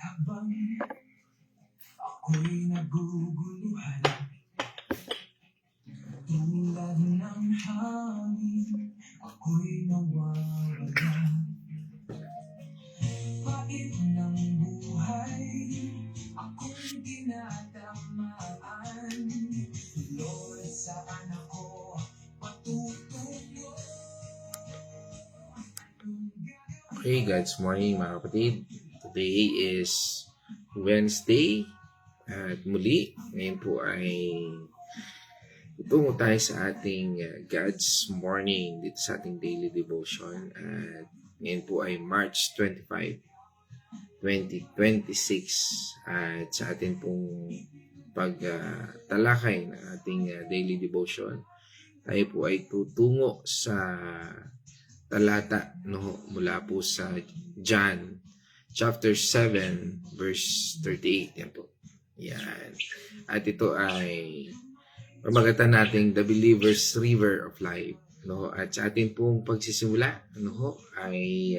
habang ako'y naguguluhan, tulad ng hangin, ako'y nawawala. Pait ng buhay, ako'y tinatamaan. Lord, saan ako patutungo? Okay, God's morning mga kapatid. Today is Wednesday at muli, ngayon po ay tutungo tayo sa ating God's morning dito sa ating daily devotion. At ngayon po ay March 25, 2026 at sa atin pong pagtalakay ng ating daily devotion, tayo po ay tutungo sa talata mula po sa John chapter 7 verse 38. Yan po. Yan. At ito ay pamagatan nating The Believer's River of Life. At sa ating pong pagsisimula ay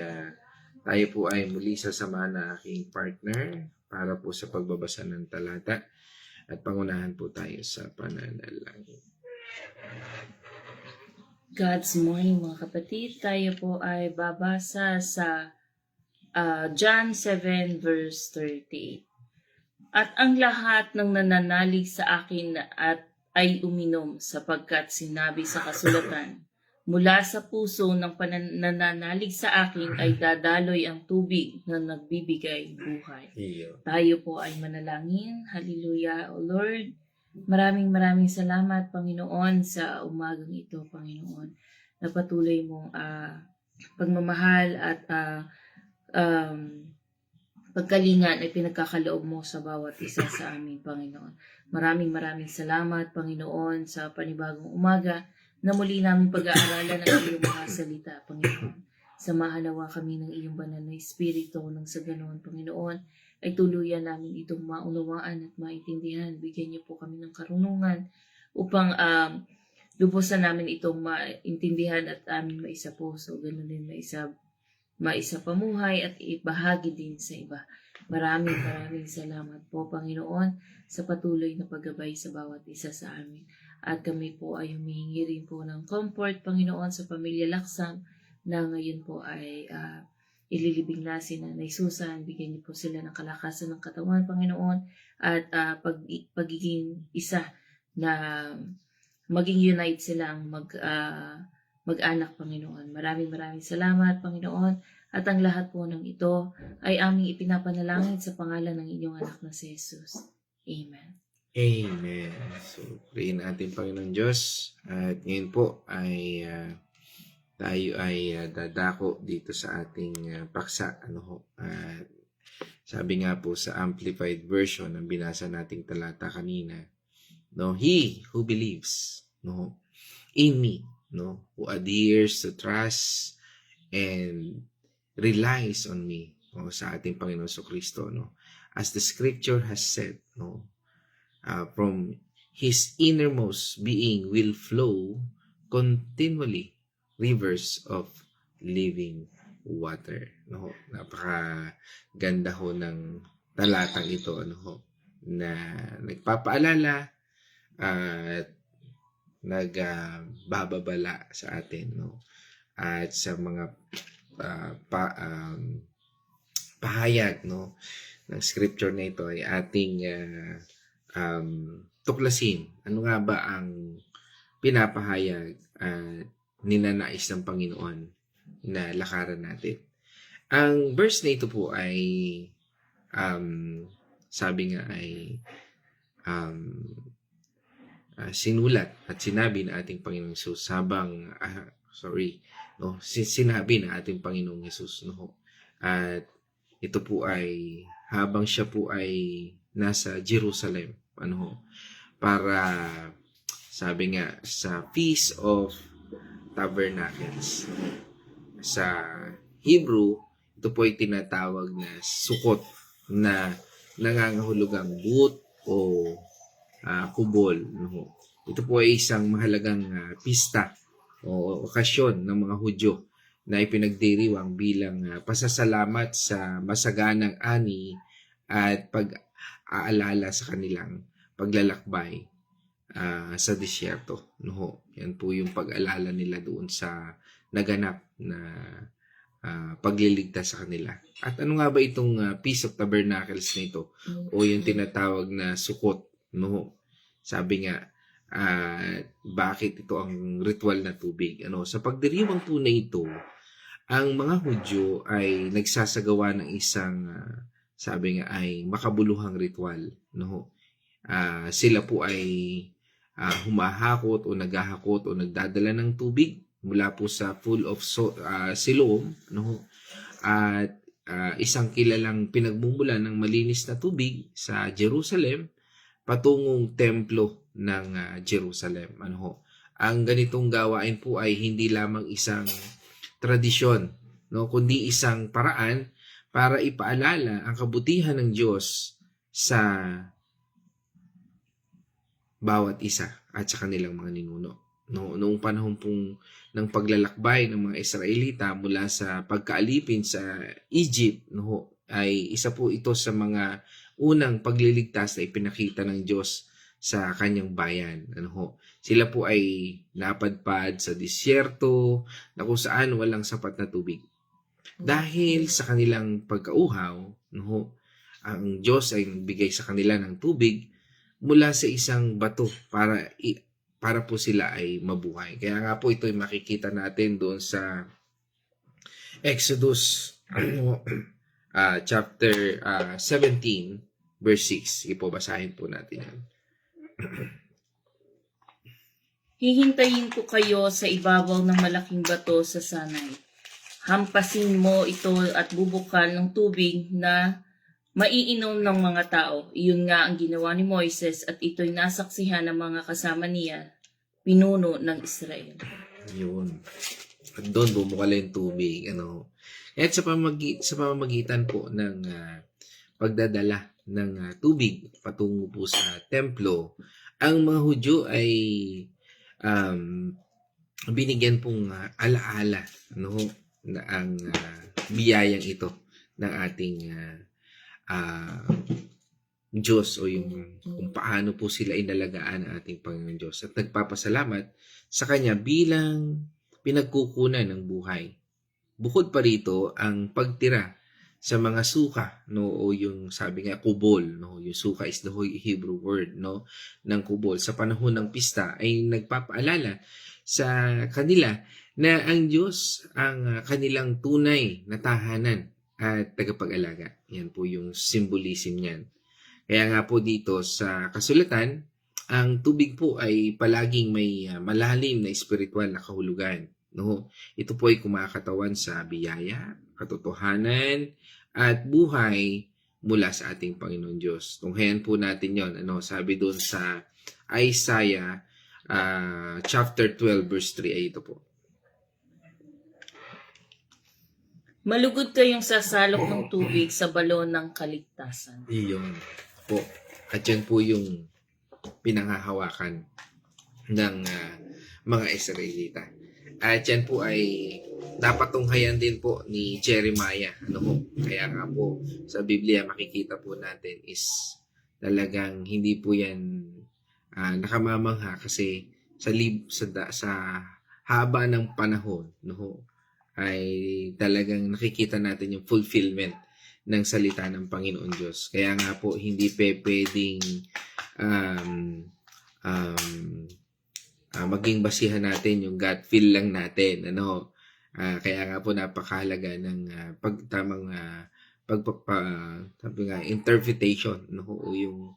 tayo po ay muli sasamahan ng aking partner para po sa pagbabasa ng talata at pangunahan po tayo sa pananalangin. God's morning mga kapatid, tayo po ay babasa sa John 7 verse 38. At ang lahat ng nananalig sa akin at ay uminom sapagkat sinabi sa kasulatan, mula sa puso ng nananalig sa akin ay dadaloy ang tubig na nagbibigay buhay. Tayo po ay manalangin. Hallelujah, O Lord. Maraming salamat, Panginoon, sa umagang ito, Panginoon, na patuloy mong pagmamahal at pagkalingan ay pinagkakaloob mo sa bawat isa sa amin, Panginoon. Maraming salamat, Panginoon, sa panibagong umaga na muli namin pag-aaralan ng iyong mga salita, Panginoon. Samahan nawa kami ng iyong banal na Espiritu nang sa ganoon, Panginoon, ay tuluyan namin itong maunawaan at maintindihan. Bigyan niyo po kami ng karunungan upang lubusan namin itong maintindihan at aming maisapuso. Ganun din maisapamuhay at ibahagi din sa iba. Maraming salamat po, Panginoon, sa patuloy na paggabay sa bawat isa sa amin. At kami po ay humihingi rin po ng comfort, Panginoon, sa pamilya Laksam na ngayon po ay ililibing na si Nanay Susan. Bigyan niyo po sila ng kalakasan ng katawan, Panginoon, at pagiging isa na maging unite silang mag-anak, Panginoon. Maraming salamat, Panginoon. At ang lahat po ng ito ay aming ipinapanalangin sa pangalan ng inyong anak na si Jesus. Amen. Amen. So, prayin natin, Panginoon Diyos. At ngayon po ay tayo ay dadako dito sa ating paksa. At sabi nga po sa Amplified Version ng binasa nating talata kanina, he who believes in me, who adheres to trust and relies on me, sa ating Panginoon Kristo, as the scripture has said, from his innermost being will flow continually rivers of living water. Napakaganda ho ng talatang ito, na nagpapaalala at nagbababala sa atin, at sa mga pahayag ng scripture na ito ay ating tuklasin. Ano nga ba ang pinapahayag at ninanais ng Panginoon na lakaran natin? Ang verse na ito po ay sabi nga ay sinulat at sinabi na ating Panginoong Jesus sinabi na ating Panginoong Jesus, at ito po ay habang siya po ay nasa Jerusalem, para sabi nga sa Feast of Tabernacles. Sa Hebrew, ito po ay tinatawag na Sukkot, na nangangahulugang but o kubol. Ito po ay isang mahalagang pista o okasyon ng mga Hudyo na ipinagdiriwang bilang pasasalamat sa masaganang ani at pag-aalala sa kanilang paglalakbay sa disyerto. No? Yan po yung pag-alala nila doon sa naganap na pagliligtas sa kanila. At ano nga ba itong Feast of Tabernacles na ito? O yung tinatawag na Sukkot? No? Sabi nga, bakit ito ang ritual na tubig? Sa pagdiriwang po na ito, ang mga Hudyo ay nagsasagawa ng isang, sabi nga ay makabuluhang ritual. No? Sila po ay humahakot o naghahakot o nagdadala ng tubig mula po sa Pool of Siloam, no? At isang kilalang pinagmumulan ng malinis na tubig sa Jerusalem patungong templo ng Jerusalem. Ang ganitong gawain po ay hindi lamang isang tradisyon, no, kundi isang paraan para ipaalala ang kabutihan ng Diyos sa bawat isa at sa kanilang mga ninuno. No, noong panahon pong ng paglalakbay ng mga Israelita mula sa pagkaalipin sa Egypt, no, ay isa po ito sa mga unang pagliligtas na ipinakita ng Diyos sa kanyang bayan. Sila po ay napadpad sa disyerto na kung saan walang sapat na tubig. Dahil sa kanilang pagkauhaw, no, ang Diyos ay nagbigay sa kanila ng tubig mula sa isang bato para po sila ay mabuhay. Kaya nga po ito ay makikita natin doon sa Exodus chapter 17 verse 6. Sige po, basahin po natin yan. Hihintayin ko kayo sa ibabaw ng malaking bato sa Sanay. Hampasin mo ito at bubukal ng tubig na maiinom ng mga tao. Iyon nga ang ginawa ni Moises at ito'y nasaksihan ng mga kasama niya, pinuno ng Israel. Yun. At doon bumukal yung tubig. At sa pamamagitan po ng pagdadala ng tubig patungo po sa templo, ang mga Hudyo ay binigyan pong alaala, no, na ang biyayang ito ng ating Diyos o yung kung paano po sila inalagaan ng ating Panginoon Diyos at nagpapasalamat sa Kanya bilang pinagkukunan ng buhay. Bukod pa rito ang pagtira sa mga suka, no, o yung sabi nga kubol, no, yung suka is the Hebrew word, no, ng kubol sa panahon ng pista ay nagpapaalala sa kanila na ang Diyos ang kanilang tunay na tahanan at tagapag-alaga. Yan po yung symbolism niyan. Kaya nga po dito sa kasulatan, ang tubig po ay palaging may malalim na espiritual na kahulugan. No? Ito po ay kumakatawan sa biyaya, katotohanan, at buhay mula sa ating Panginoon Diyos. Tunghayan po natin yon. Sabi doon sa Isaiah chapter 12 verse 3 ay ito po. Malugod kayong sasalok ng tubig sa balon ng kaligtasan. Iyon po. At yan po yung pinanghahawakan ng mga Israelita. At yan po ay napatunghayan din po ni Jeremiah. Kaya nga po sa Biblia makikita po natin is talagang hindi po yan nakamamangha kasi sa haba ng panahon, ay talagang nakikita natin yung fulfillment ng salita ng Panginoon Diyos. Kaya nga po hindi pwedeng maging basihan natin yung gut feel lang natin. Kaya nga po napakahalaga ng interpretation, o yung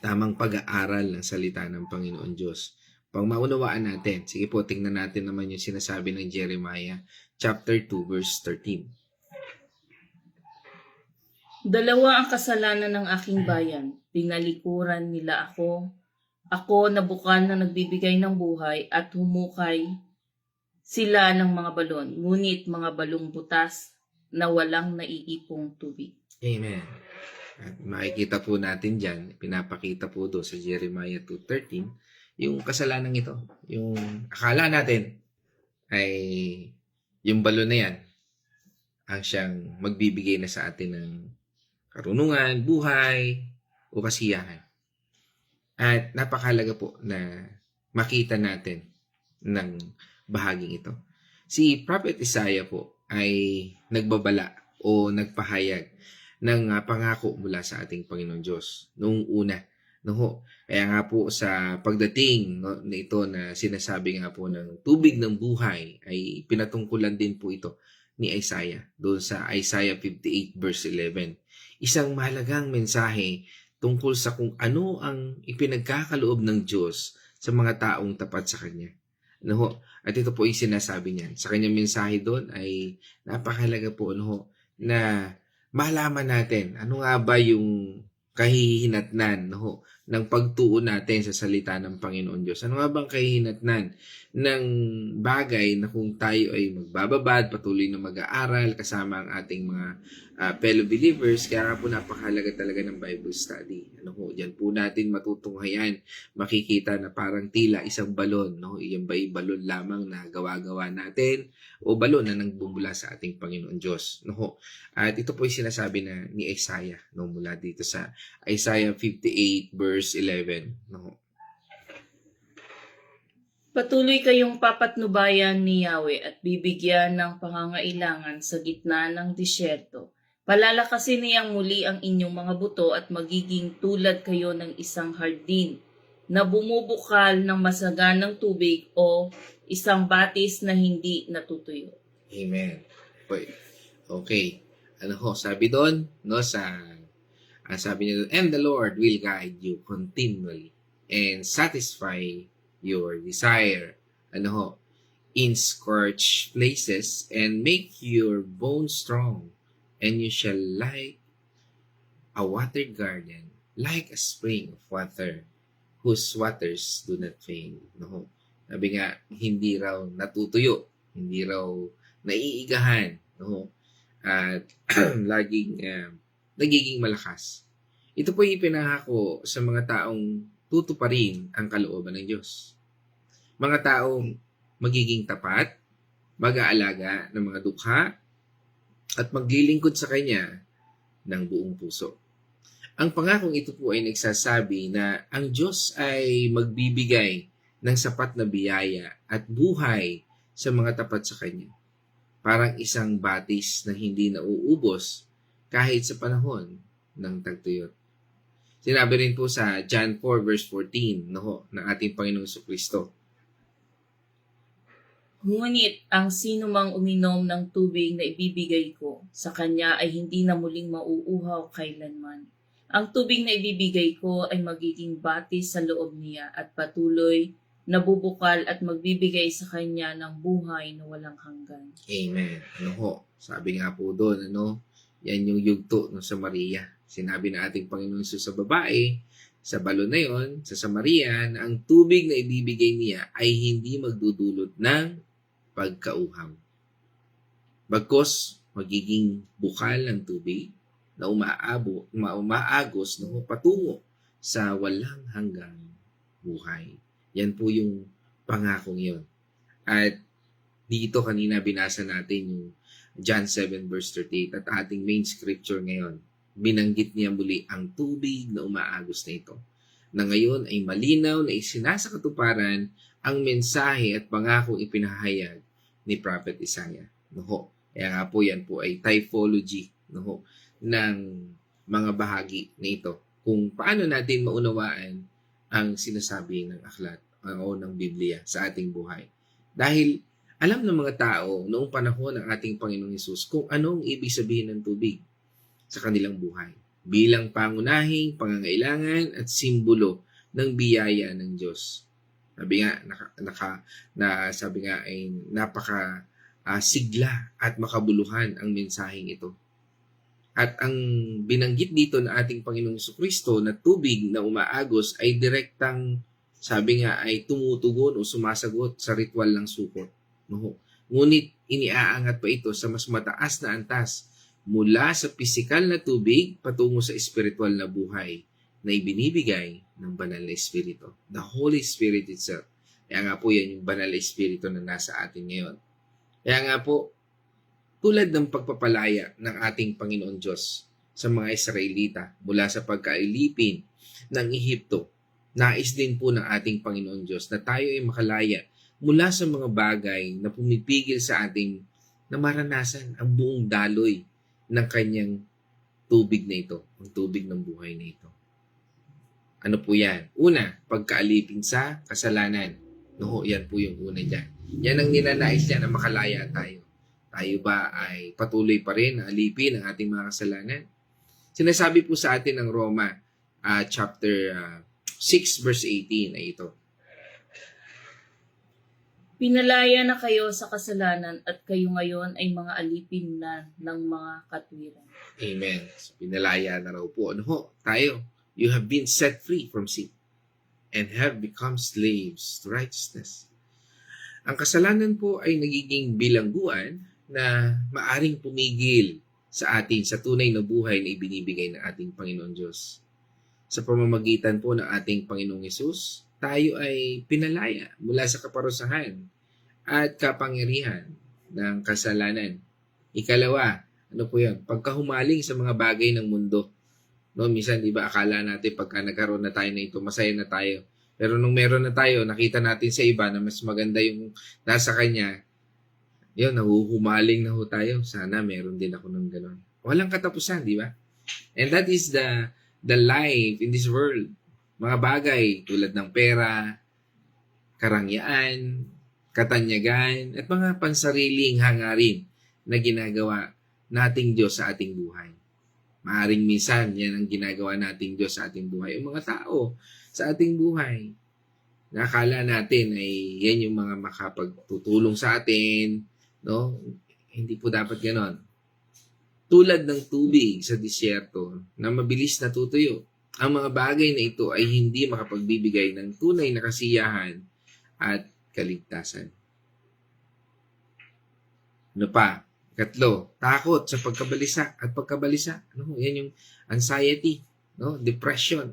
tamang pag-aaral ng salita ng Panginoon Diyos. Pang maunawaan natin, sige po, tingnan natin naman yung sinasabi ng Jeremiah chapter 2 verse 13. Dalawa ang kasalanan ng aking bayan. Tinalikuran nila ako. Ako na bukal na nagbibigay ng buhay at humukay sila ng mga balon. Ngunit mga balong butas na walang naiipong tubig. Amen. At makikita po natin dyan, pinapakita po doon sa Jeremiah 2:13, yung kasalanan ito. Yung akala natin ay yung balon na yan ang siyang magbibigay na sa atin ng karunungan, buhay, o kasiyahan. At napakahalaga po na makita natin ng bahaging ito. Si Prophet Isaiah po ay nagbabala o nagpahayag ng pangako mula sa ating Panginoon Diyos noong una. No, kaya nga po sa pagdating na ito na sinasabi nga po ng tubig ng buhay ay pinatungkulan din po ito ni Isaiah doon sa Isaiah 58 verse 11. Isang mahalagang mensahe tungkol sa kung ano ang ipinagkakaloob ng Diyos sa mga taong tapat sa Kanya. No, at ito po yung sinasabi niyan. Sa kanyang mensahe doon ay napakahalaga po na malaman natin ano nga ba yung kahihinatnan ng pagtuon natin sa salita ng Panginoon Diyos. Ano nga bang kahihinatnan ng bagay na kung tayo ay magbababad, patuloy na mag-aaral kasama ang ating mga fellow believers, kaya nga po napakahalaga talaga ng Bible study. Diyan po natin matutunghayan, makikita na parang tila isang balon. Iyan ba yung balon lamang na gawa-gawa natin o balon na nangbumula sa ating Panginoon Diyos. At ito po yung sinasabi na ni Isaiah mula dito sa Isaiah 58 verse 11. Patuloy kayong papatnubayan ni Yahweh at bibigyan ng pangangailangan sa gitna ng disyerto. Palalakasin niyang muli ang inyong mga buto at magiging tulad kayo ng isang hardin na bumubukal ng masaganang tubig o isang batis na hindi natutuyo. Amen. Okay. Sabi doon, sabi niya doon, and the Lord will guide you continually and satisfy your desire. In scorched places and make your bones strong, and you shall like a watered garden, like a spring of water, whose waters do not fail. Sabi nga, hindi raw natutuyo, hindi raw naiigahan, at nagiging malakas. Ito po yung pinangako sa mga taong tutuparin ang kalooban ng Diyos. Mga taong magiging tapat, mag-aalaga ng mga dukha, at maglilingkod sa Kanya ng buong puso. Ang pangakong ito po ay nagsasabi na ang Diyos ay magbibigay ng sapat na biyaya at buhay sa mga tapat sa Kanya. Parang isang batis na hindi nauubos kahit sa panahon ng tagtuyot. Sinabi rin po sa John 4 verse 14 ng ating Panginoong Jesucristo. Ngunit ang sino mang uminom ng tubig na ibibigay ko sa kanya ay hindi na muling mauuhaw kailanman. Ang tubig na ibibigay ko ay magiging batis sa loob niya at patuloy na bubukal at magbibigay sa kanya ng buhay na walang hanggan. Amen. Sabi nga po doon, yan yung yugto ng Samaria. Sinabi na ating Panginoon Jesus sa babae, sa balon na yon, sa Samaria, na ang tubig na ibibigay niya ay hindi magdudulot ng pagkauhaw. Bagkus, magiging bukal ng tubig na umaagos patungo sa walang hanggang buhay. Yan po yung pangakong yon. At dito kanina binasa natin yung John 7 verse 38 at ating main scripture ngayon. Binanggit niya muli ang tubig na umaagos na ito, na ngayon ay malinaw na isinasakatuparan ang mensahe at pangakong ipinahayag ni Prophet Isaiah. Kaya nga po yan po ay typology ng mga bahagi na ito. Kung paano natin maunawaan ang sinasabi ng aklat o ng Biblia sa ating buhay. Dahil alam ng mga tao noong panahon ng ating Panginoong Hesus kung anong ibig sabihin ng tubig sa kanilang buhay bilang pangunahing pangangailangan at simbolo ng biyaya ng Diyos. Sabi nga, sabi nga ay napaka sigla at makabuluhan ang mensaheng ito. At ang binanggit dito na ating Panginoong Jesucristo na tubig na umaagos ay direktang, sabi nga, ay tumutugon o sumasagot sa ritual ng sukot. Ngunit iniaangat pa ito sa mas mataas na antas mula sa pisikal na tubig patungo sa espiritual na buhay na ibinibigay ng banal na espiritu. The Holy Spirit itself. Kaya nga po yan yung banal na espiritu na nasa atin ngayon. Kaya nga po, tulad ng pagpapalaya ng ating Panginoon Diyos sa mga Israelita mula sa pagkailipin ng Ehipto. Nais din po ng ating Panginoon Diyos na tayo ay makalaya mula sa mga bagay na pumipigil sa ating na maranasan ang buong daloy ng kanyang tubig na ito, ang tubig ng buhay na ito. Ano po yan? Una, pagkaalipin sa kasalanan. No, yan po yung una dyan. Yan ang ninanais niya na makalaya tayo. Tayo ba ay patuloy pa rin na alipin ang ating mga kasalanan? Sinasabi po sa atin ng Roma chapter 6 verse 18 ay ito. Pinalaya na kayo sa kasalanan at kayo ngayon ay mga alipin na ng mga katwiran. Amen. So, pinalaya na raw po. Ano ho? Tayo. You have been set free from sin and have become slaves to righteousness. Ang kasalanan po ay nagiging bilangguan na maaring pumigil sa atin sa tunay na buhay na ibinibigay ng ating Panginoon Diyos. Sa pamamagitan po ng ating Panginoong Hesus, tayo ay pinalaya mula sa kaparusahan at kapangyarihan ng kasalanan. Ikalawa, ano po yan? Pagkahumaling sa mga bagay ng mundo. No, minsan, di ba, akala natin pagka nagkaroon na tayo na ito, masaya na tayo. Pero nung meron na tayo, nakita natin sa iba na mas maganda yung nasa kanya, yun, nahuhumaling na ho tayo. Sana meron din ako ng gano'n. Walang katapusan, di ba? And that is the life in this world. Mga bagay tulad ng pera, karangyaan, katanyagan, at mga pansariling hangarin na ginagawa nating Diyos sa ating buhay. Maaring minsan, yan ang ginagawa nating Diyos sa ating buhay. Ang mga tao sa ating buhay, nakala natin ay yan yung mga makapagtutulong sa atin, no? Hindi po dapat ganon. Tulad ng tubig sa disyerto na mabilis natutuyo, ang mga bagay na ito ay hindi makapagbibigay ng tunay na kasiyahan at kaligtasan. Ano pa? Katlo, takot sa pagkabalisa at pagkabalisa. Ano? Yan yung anxiety, no? Depression.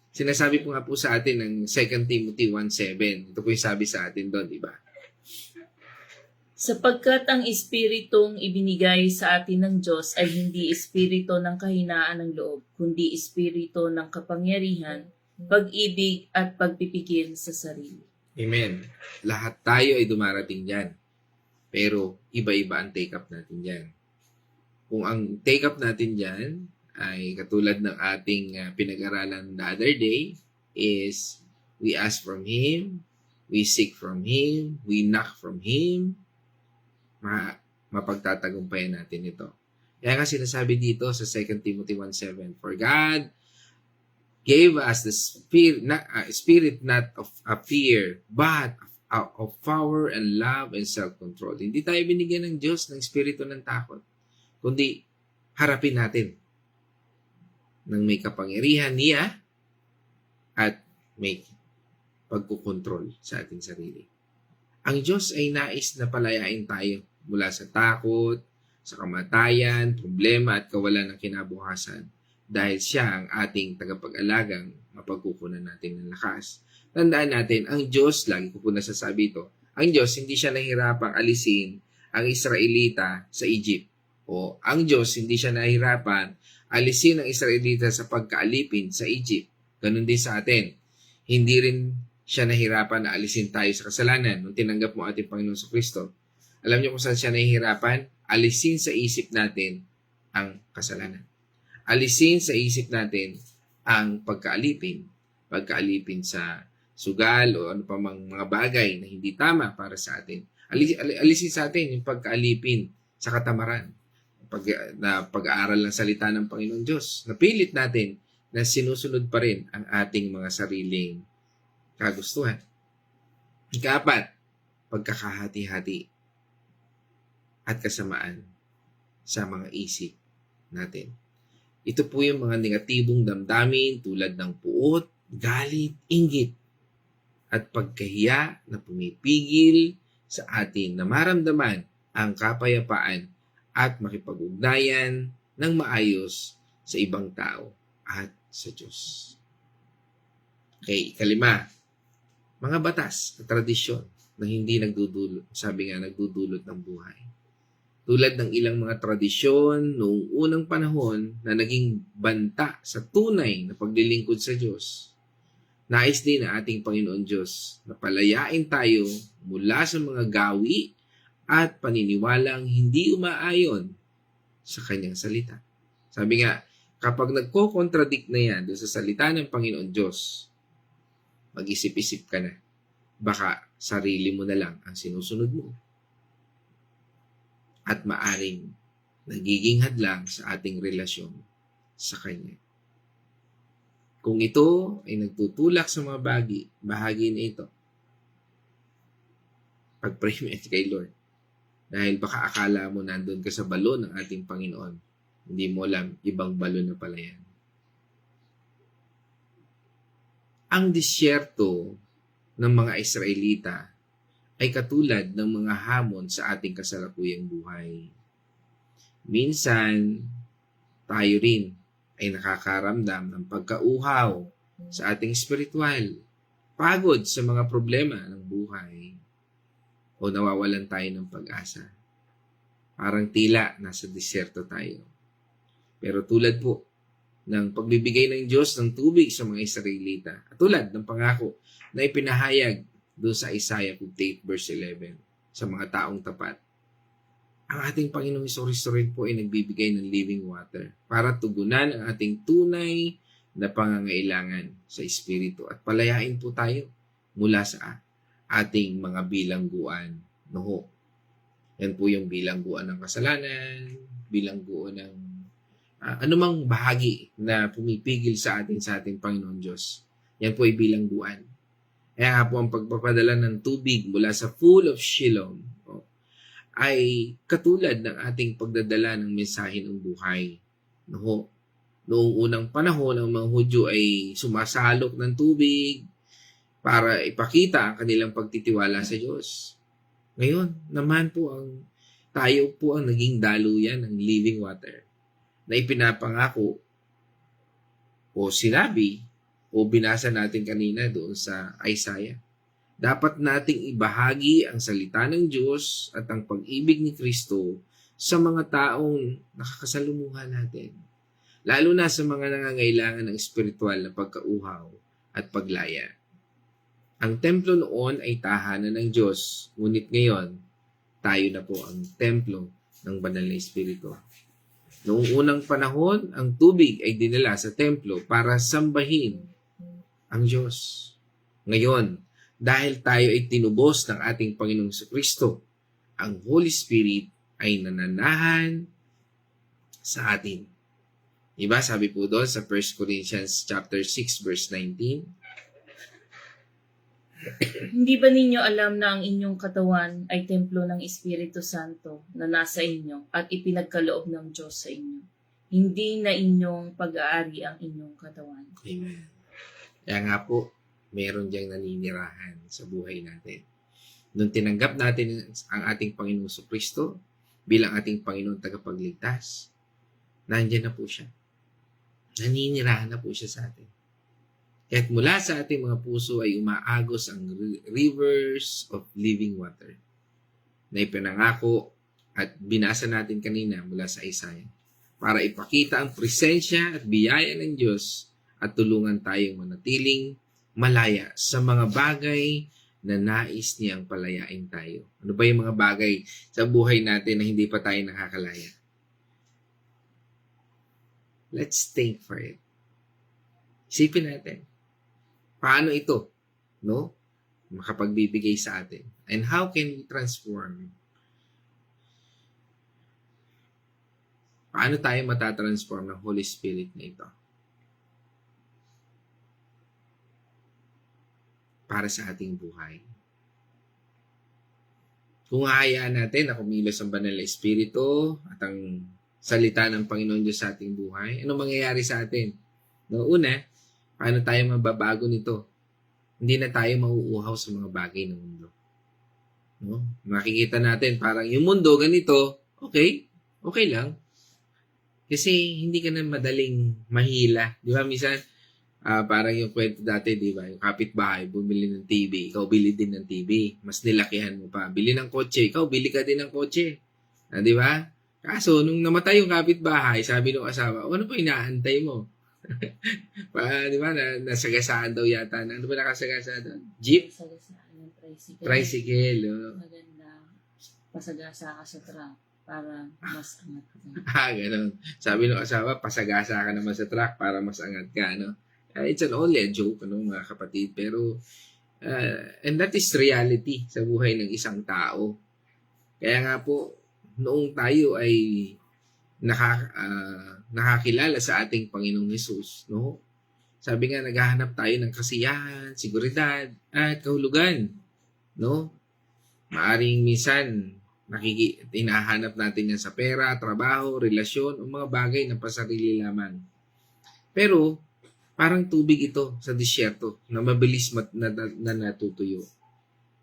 Sinasabi po nga po sa atin ng 2 Timothy 1:7. Ito po yung sabi sa atin doon, di ba? Sapagkat ang espiritong ibinigay sa atin ng Diyos ay hindi espiritu ng kahinaan ng loob, kundi espiritu ng kapangyarihan, pag-ibig at pagpipigil sa sarili. Amen. Lahat tayo ay dumarating dyan. Pero iba-iba ang take-up natin dyan. Kung ang take-up natin dyan ay katulad ng ating pinag-aralan the other day is we ask from Him, we seek from Him, we knock from Him, mapagtatagumpayan natin ito. Kaya nga sinasabi dito sa 2 Timothy 1:7, for God gave us the spirit not of fear, but of power and love and self-control. Hindi tayo binigyan ng Diyos ng espiritu ng takot, kundi harapin natin ng may kapangyarihan niya at may pagkukontrol sa ating sarili. Ang Diyos ay nais na palayain tayo mula sa takot, sa kamatayan, problema at kawalan ng kinabukasan dahil siya ang ating tagapag-alagang mapagkukunan natin ng lakas. Tandaan natin, ang Diyos, lagi ko po nasasabi ito, ang Diyos hindi siya nahihirapang alisin ang Israelita sa Egypt. O ang Diyos hindi siya nahihirapan alisin ang Israelita sa pagkaalipin sa Egypt. Ganun din sa atin. Hindi rin siya nahihirapan na alisin tayo sa kasalanan nung tinanggap mo ating Panginoon sa Kristo. Alam niyo kung saan siya nahihirapan? Alisin sa isip natin ang kasalanan. Alisin sa isip natin ang pagkaalipin sa sugal o ano pa mang mga bagay na hindi tama para sa atin. Alisin sa atin yung pagkaalipin sa katamaran. Pag-aaral ng salita ng Panginoon Diyos. Napilit natin na sinusunod pa rin ang ating mga sariling kagustuhan. Ika-4, pagkakahati-hati at kasamaan sa mga isip natin. Ito po yung mga negatibong damdamin tulad ng puot, galit, inggit, at pagkahiya na pumipigil sa atin na maramdaman ang kapayapaan at makipag-ugnayan ng maayos sa ibang tao at sa Diyos. Okay, 5, mga batas at tradisyon na hindi nagdudulot, sabi nga, nagdudulot ng buhay. Tulad ng ilang mga tradisyon noong unang panahon na naging banta sa tunay na paglilingkod sa Diyos, nais din ng ating Panginoon Diyos na palayain tayo mula sa mga gawi at paniniwalang hindi umaayon sa kanyang salita. Sabi nga, kapag nagko-contradict na yan doon sa salita ng Panginoon Diyos, mag-isip-isip ka na. Baka sarili mo na lang ang sinusunod mo. At maaring nagiging hadlang sa ating relasyon sa Kanya. Kung ito ay nagtutulak sa mga bahagi na ito, pag-pray mo kay Lord. Dahil baka akala mo nandun ka sa balon ng ating Panginoon. Hindi mo alam, ibang balon na pala yan. Ang disyerto ng mga Israelita ay katulad ng mga hamon sa ating kasalukuyang buhay. Minsan, tayo rin ay nakakaramdam ng pagkauhaw sa ating spiritual, pagod sa mga problema ng buhay, o nawawalan tayo ng pag-asa. Parang tila nasa disyerto tayo. Pero tulad po ng pagbibigay ng Diyos ng tubig sa mga Israelita, at tulad ng pangako na ipinahayag doon sa Isaiah 58 verse 11 sa mga taong tapat, ang ating Panginoong Hesus rin po ay nagbibigay ng living water para tugunan ang ating tunay na pangangailangan sa Espiritu at palayain po tayo mula sa ating mga bilangguan. No? Yan po yung bilangguan ng kasalanan, bilangguan ng anumang bahagi na pumipigil sa ating Panginoon Diyos. Yan po ay bilangguan. Kaya nga po ang pagpapadala ng tubig mula sa Pool of Shiloh ay katulad ng ating pagdadala ng mensahe ng buhay. No? Noong unang panahon, ang mga Hudyo ay sumasalok ng tubig para ipakita ang kanilang pagtitiwala sa Diyos. Ngayon, naman po tayo po ang naging daluyan ng living water na ipinapangako o sinabi o binasa natin kanina doon sa Isaiah. Dapat nating ibahagi ang salita ng Diyos at ang pag-ibig ni Kristo sa mga taong nakakasalumuhan natin. Lalo na sa mga nangangailangan ng espiritual na pagkauhaw at paglaya. Ang templo noon ay tahanan ng Diyos, ngunit ngayon, tayo na po ang templo ng banal na Espiritu. Noong unang panahon, ang tubig ay dinala sa templo para sambahin ang Diyos. Ngayon, dahil tayo ay tinubos ng ating Panginoong Kristo, ang Holy Spirit ay nananahan sa atin. Diba? Sabi po doon sa 1 Corinthians chapter 6 verse 19. Hindi ba ninyo alam na ang inyong katawan ay templo ng Espiritu Santo na nasa inyo at ipinagkaloob ng Diyos sa inyo? Hindi na inyong pag-aari ang inyong katawan. Amen. Kaya nga po, meron diyang naninirahan sa buhay natin. Nung tinanggap natin ang ating Panginoong Kristo bilang ating Panginoong tagapagligtas, nandiyan na po siya. Naninirahan na po siya sa atin. Kaya't mula sa ating mga puso ay umaagos ang rivers of living water na ipinangako at binasa natin kanina mula sa Isaiah para ipakita ang presensya at biyaya ng Diyos at tulungan tayong manatiling malaya sa mga bagay na nais niyang palayain tayo. Ano ba yung mga bagay sa buhay natin na hindi pa tayo nakakalaya? Let's think for it. Isipin natin. Paano ito, no? Makapagbibigay sa atin. And how can we transform? Paano tayo matatransform ng Holy Spirit na ito? Para sa ating buhay. Kung hahayaan natin na kumilos ang banal na Espiritu at ang salita ng Panginoon Diyos sa ating buhay, ano mangyayari sa atin? No, una, paano tayo mababago nito? Hindi na tayo mauuhaw sa mga bagay ng mundo. No? Makikita natin parang yung mundo ganito, okay lang. Kasi hindi ka na madaling mahila. Di ba? Minsan, parang yung kwento dati, di ba? Yung kapitbahay, bumili ng TV, ikaw bili din ng TV. Mas nilakihan mo pa. Bili ng kotse, ikaw bili ka din ng kotse. Di ba? Kaso, nung namatay yung kapitbahay, sabi ng asawa, ano pa inaantay mo? Di ba? Nasagasaan daw yata. Ano ba nakasagasaan doon? Jeep? Sagasaan ng tricycle. Tricycle. Oh. Maganda. Pasagasa ka sa truck para mas angat ka. Ganun. Sabi ng asawa, pasagasa ka naman sa truck para mas angat ka, no? It's only a joke, ano, mga kapatid. Pero, and that is reality sa buhay ng isang tao. Kaya nga po, noong tayo ay nakakilala sa ating Panginoong Hesus, no? Sabi nga, naghahanap tayo ng kasiyahan, seguridad, at kahulugan, no? Maaring minsan, hinahanap natin yan sa pera, trabaho, relasyon, o mga bagay na pasarili lamang. Pero, parang tubig ito sa disyerto na mabilis na natutuyo.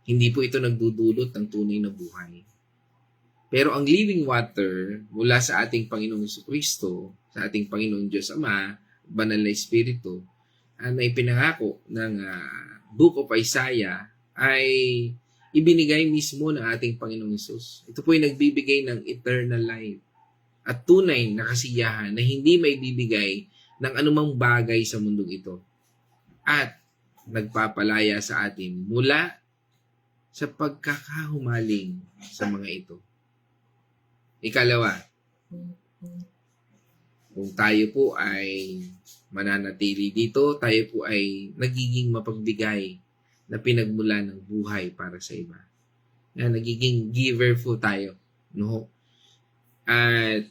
Hindi po ito nagdudulot ng tunay na buhay. Pero ang living water mula sa ating Panginoong Jesucristo, sa ating Panginoong Diyos Ama, Banal na Espiritu, na ipinangako ng Book of Isaiah ay ibinigay mismo ng ating Panginoong Hesus. Ito po ay nagbibigay ng eternal life at tunay na kasiyahan na hindi may bibigay ng anumang bagay sa mundong ito. At nagpapalaya sa atin mula sa pagkakahumaling sa mga ito. Ikalawa, kung tayo po ay mananatili dito, tayo po ay nagiging mapagbigay na pinagmula ng buhay para sa iba. Na nagiging giver po tayo. No? At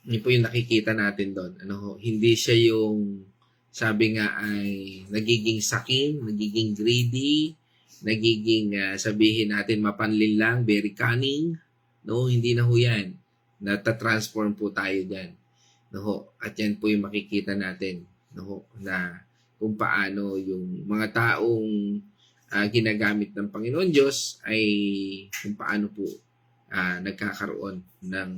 yun po yung nakikita natin doon. Ano, hindi siya yung sabi nga ay nagiging sakim, nagiging greedy, nagiging sabihin natin mapanlin lang, very cunning. No, hindi na ho yan. Nata-transform po tayo dyan. No, at yan po yung makikita natin. No, na kung paano yung mga taong ginagamit ng Panginoon Diyos ay kung paano po nagkakaroon ng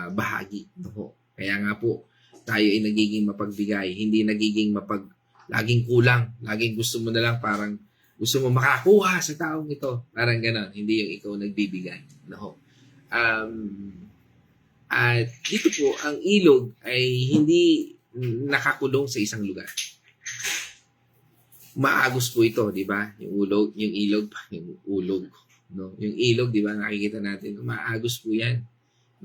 bahagi. No? Kaya nga po, tayo ay nagiging mapagbigay, hindi nagiging laging kulang, laging gusto mo na lang parang gusto mo makakuha sa taong ito. Parang gano'n, hindi yung ikaw nagbibigay. No? At dito po, ang ilog ay hindi nakakulong sa isang lugar. Maagos po ito, di ba? Yung ilog, no? Yung ilog, di ba? Nakikita natin, maagos po yan.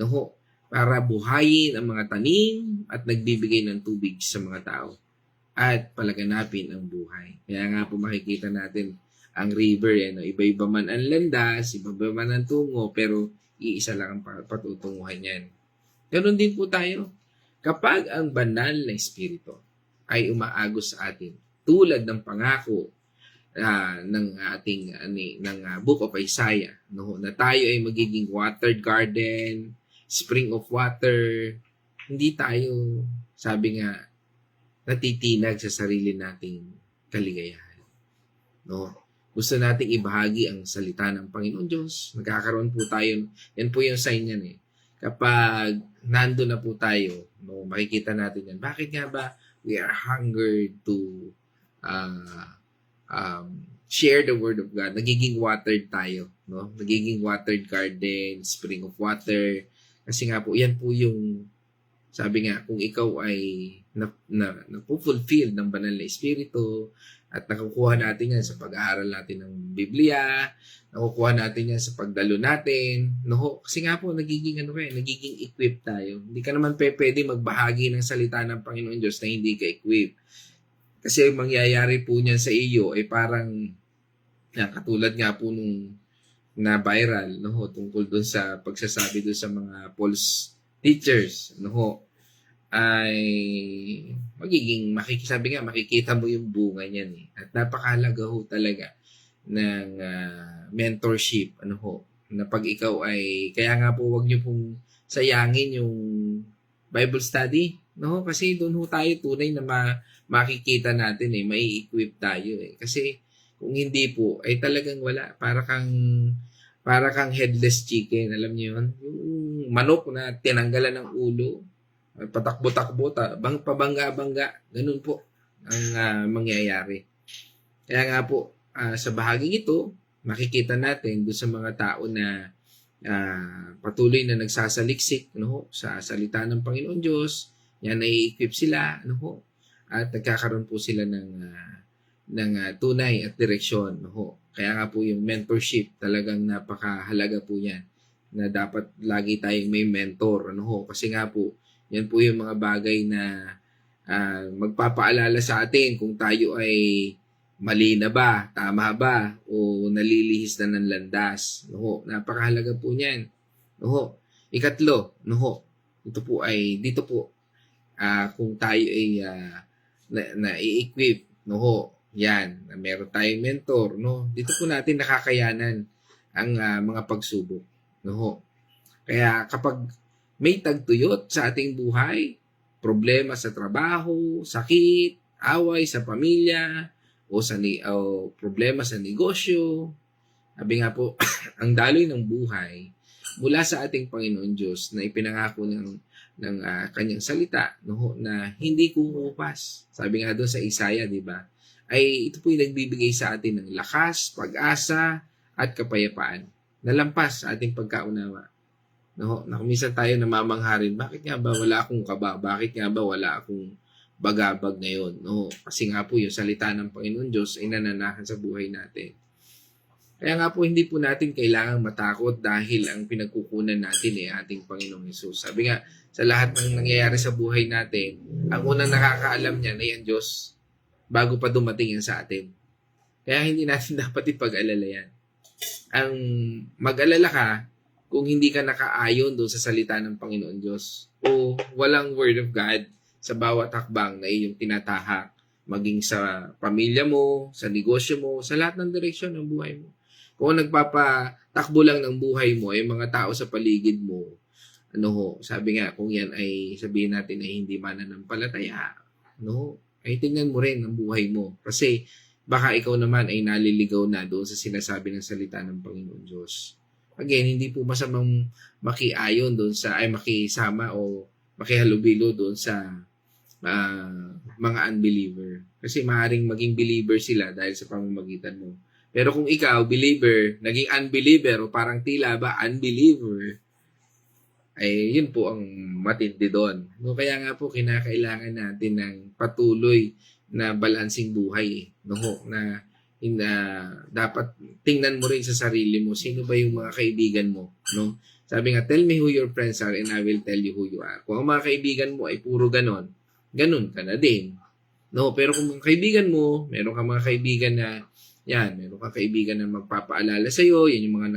No? Para buhayin ang mga tanim at nagbibigay ng tubig sa mga tao at palaganapin ang buhay. Kaya nga po makikita natin ang river, no? Iba-iba man ang landas, iba-iba man ang tungo, pero iisa lang ang patutunguhan yan. Ganon din po tayo. Kapag ang banal na Espiritu ay umaagos sa atin, tulad ng pangako ng ating Book of Isaiah, no, na tayo ay magiging watered garden, spring of water, hindi tayo, sabi nga, natitinag sa sarili nating kaligayahan. No? Gusto nating ibahagi ang salita ng Panginoon Diyos. Nagkakaroon po tayo, yan po yung sign yan eh. Kapag nando na po tayo, no, makikita natin yan. Bakit nga ba we are hungered to share the Word of God? Nagiging watered tayo. No? Nagiging watered garden, spring of water. Kasi nga po, yan po yung, sabi nga, kung ikaw ay napufulfill ng banal na Espiritu at nakukuha natin yan sa pag-aaral natin ng Biblia, nakukuha natin yan sa pagdalo natin, no? Kasi nga po, nagiging equipped tayo. Hindi ka naman pwede magbahagi ng salita ng Panginoon Diyos na hindi ka equipped. Kasi mangyayari po niyan sa iyo ay parang, katulad nga po nung na viral, no, tungkol doon sa pagsasabi doon sa mga false teachers, no, ay magiging makikita mo yung bunga niyan eh. At napakahalaga ho talaga ng mentorship, ano ho, na pag ikaw ay, kaya nga po wag niyo pong sayangin yung Bible study, no, kasi doon ho tayo tunay na makikita natin eh, mai-equip tayo eh. Kasi kung hindi po, ay talagang wala. Para kang headless chicken. Alam niyo yun? Yung manok na tinanggalan ng ulo, patakbo-takbo, pabangga-bangga. Ganun po ang mangyayari. Kaya nga po, sa bahaging ito, makikita natin doon sa mga tao na patuloy na nagsasaliksik sa salita ng Panginoon Diyos. Yan, nai-equip sila at nagkakaroon po sila ng tunay at direksyon. Kaya nga po yung mentorship talagang napakahalaga po yan, na dapat lagi tayong may mentor. Kasi nga po, yan po yung mga bagay na magpapaalala sa atin kung tayo ay mali na ba, tama ba, o nalilihis na ng landas. Napakahalaga po niyan. Ikatlo, dito po, kung tayo ay na-i-equip, yan, na meron tayong mentor, dito po natin nakakayanan ang mga pagsubok. Kaya kapag may tagtuyot sa ating buhay, problema sa trabaho, sakit, away sa pamilya, o problema sa negosyo, sabi nga po, ang daloy ng buhay mula sa ating Panginoon Diyos na ipinangako ng kanyang salita, na hindi kukupas. Sabi nga doon sa Isaiah, di ba? Ay ito po yung nagbibigay sa atin ng lakas, pag-asa, at kapayapaan. Nalampas sa ating pagkaunawa. Na kung minsan tayo namamangharin, bakit nga ba wala akong kaba? Bakit nga ba wala akong bagabag ngayon? Kasi nga po yung salita ng Panginoon Diyos ay nananahan sa buhay natin. Kaya nga po hindi po natin kailangang matakot dahil ang pinagkukunan natin ay ating Panginoong Hesus. Sabi nga, sa lahat ng nangyayari sa buhay natin, ang unang nakakaalam niyan ay ang Diyos bago pa dumating yan sa atin. Kaya hindi natin dapat ipag-alala yan. Ang mag-alala ka kung hindi ka nakaayon doon sa salita ng Panginoon Diyos o walang Word of God sa bawat hakbang na iyong tinatahak, maging sa pamilya mo, sa negosyo mo, sa lahat ng direksyon ng buhay mo. Kung nagpapatakbo lang ng buhay mo ay mga tao sa paligid mo, sabi nga, kung yan ay sabihin natin ay hindi mananampalataya, ay tingnan mo rin ang buhay mo. Kasi baka ikaw naman ay naliligaw na doon sa sinasabi ng salita ng Panginoon Diyos. Again, hindi po masamang makiayon doon makisama o makihalubilo doon sa mga unbeliever. Kasi maaaring maging believer sila dahil sa pamamagitan mo. Pero kung ikaw, believer, naging unbeliever o parang tila ba unbeliever, ay yun po ang matindi doon. Kaya nga po, kinakailangan natin ng patuloy na balansing buhay. Na dapat tingnan mo rin sa sarili mo, sino ba yung mga kaibigan mo. Sabi nga, tell me who your friends are and I will tell you who you are. Kung ang mga kaibigan mo ay puro ganun ka na din. Pero kung ang kaibigan mo, meron ka mga kaibigan na meron ka kaibigan na magpapaalala sa iyo, yan yung mga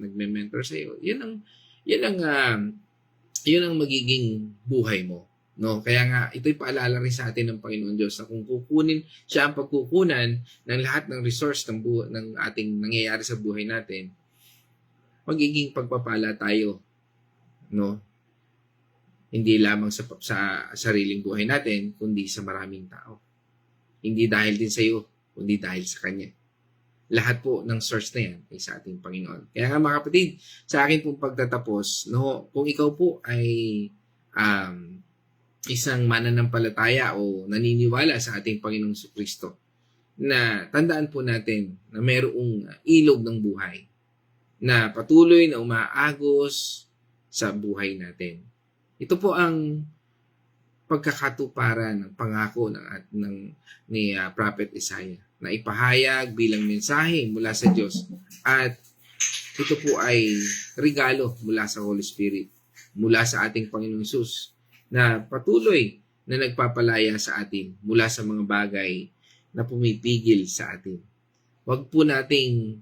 nagme-mentor sa iyo. Yan ang magiging buhay mo. Kaya nga, ito'y paalala rin sa atin ng Panginoon Diyos na kung kukunin siya ang pagkukunan ng lahat ng resource ng ating nangyayari sa buhay natin, magiging pagpapala tayo. Hindi lamang sa sariling buhay natin, kundi sa maraming tao. Hindi dahil din sa iyo, kundi dahil sa Kanya. Lahat po ng source na yan ay sa ating Panginoon. Kaya nga mga kapatid, sa akin pong pagtatapos, kung ikaw po ay isang mananampalataya o naniniwala sa ating Panginoong Kristo, na tandaan po natin na mayroong ilog ng buhay na patuloy na umaagos sa buhay natin. Ito po ang pagkakatuparan ng pangako ni Prophet Isaiah na ipahayag bilang mensahe mula sa Diyos. At ito po ay regalo mula sa Holy Spirit, mula sa ating Panginoong Hesus, na patuloy na nagpapalaya sa atin mula sa mga bagay na pumipigil sa atin. Huwag po nating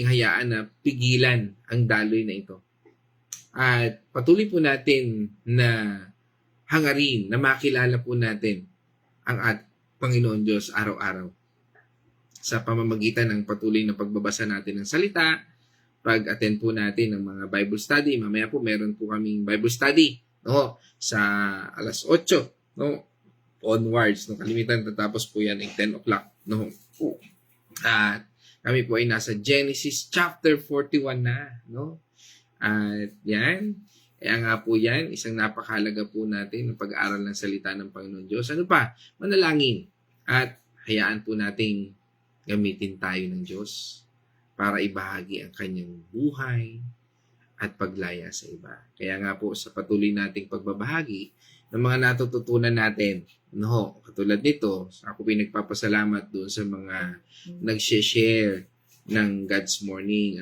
hayaan na pigilan ang daloy na ito. At patuloy po natin na hangarin na makilala po natin ang Panginoon Diyos araw-araw sa pamamagitan ng patuloy na pagbabasa natin ng salita, pag-attend po natin ng mga Bible study. Mamaya po meron po kaming Bible study sa alas 8 onwards. Kalimitan tatapos po yan ay 10 o'clock. At kami po ay nasa Genesis chapter 41 na. At yan, kaya nga po yan, isang napakahalaga po natin ng pag-aaral ng salita ng Panginoon Diyos. Ano pa? Manalangin. At hayaan po nating gamitin tayo ng Diyos para ibahagi ang kanyang buhay at paglaya sa iba. Kaya nga po sa patuloy nating pagbabahagi ng mga natututunan natin, no, katulad nito, ako pinagpapasalamat doon sa mga nag-share ng God's Morning.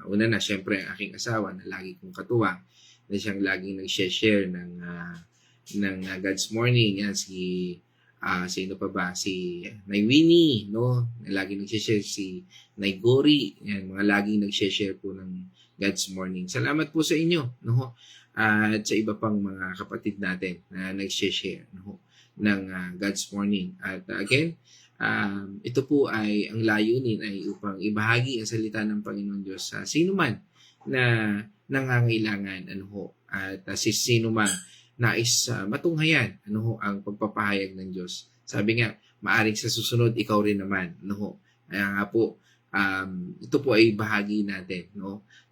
Una na, syempre, ang aking asawa na lagi kong katuwang na siyang laging nag-share ng God's Morning. Yan, sino pa ba? Si Nay Winnie, no? Laging nag-share si Nay Gori. Yan, mga laging nag-share po ng God's Morning. Salamat po sa inyo, no? At sa iba pang mga kapatid natin na nag-share, no? Ng God's Morning. At again, ito po ay ang layunin ay upang ibahagi ang salita ng Panginoon Diyos sa sino man na nangangailangan, at sino man nais matunghayan ang pagpapahayag ng Diyos. Sabi nga, maaring sa susunod ikaw rin naman, Kaya nga po, ito po ay bahagi natin,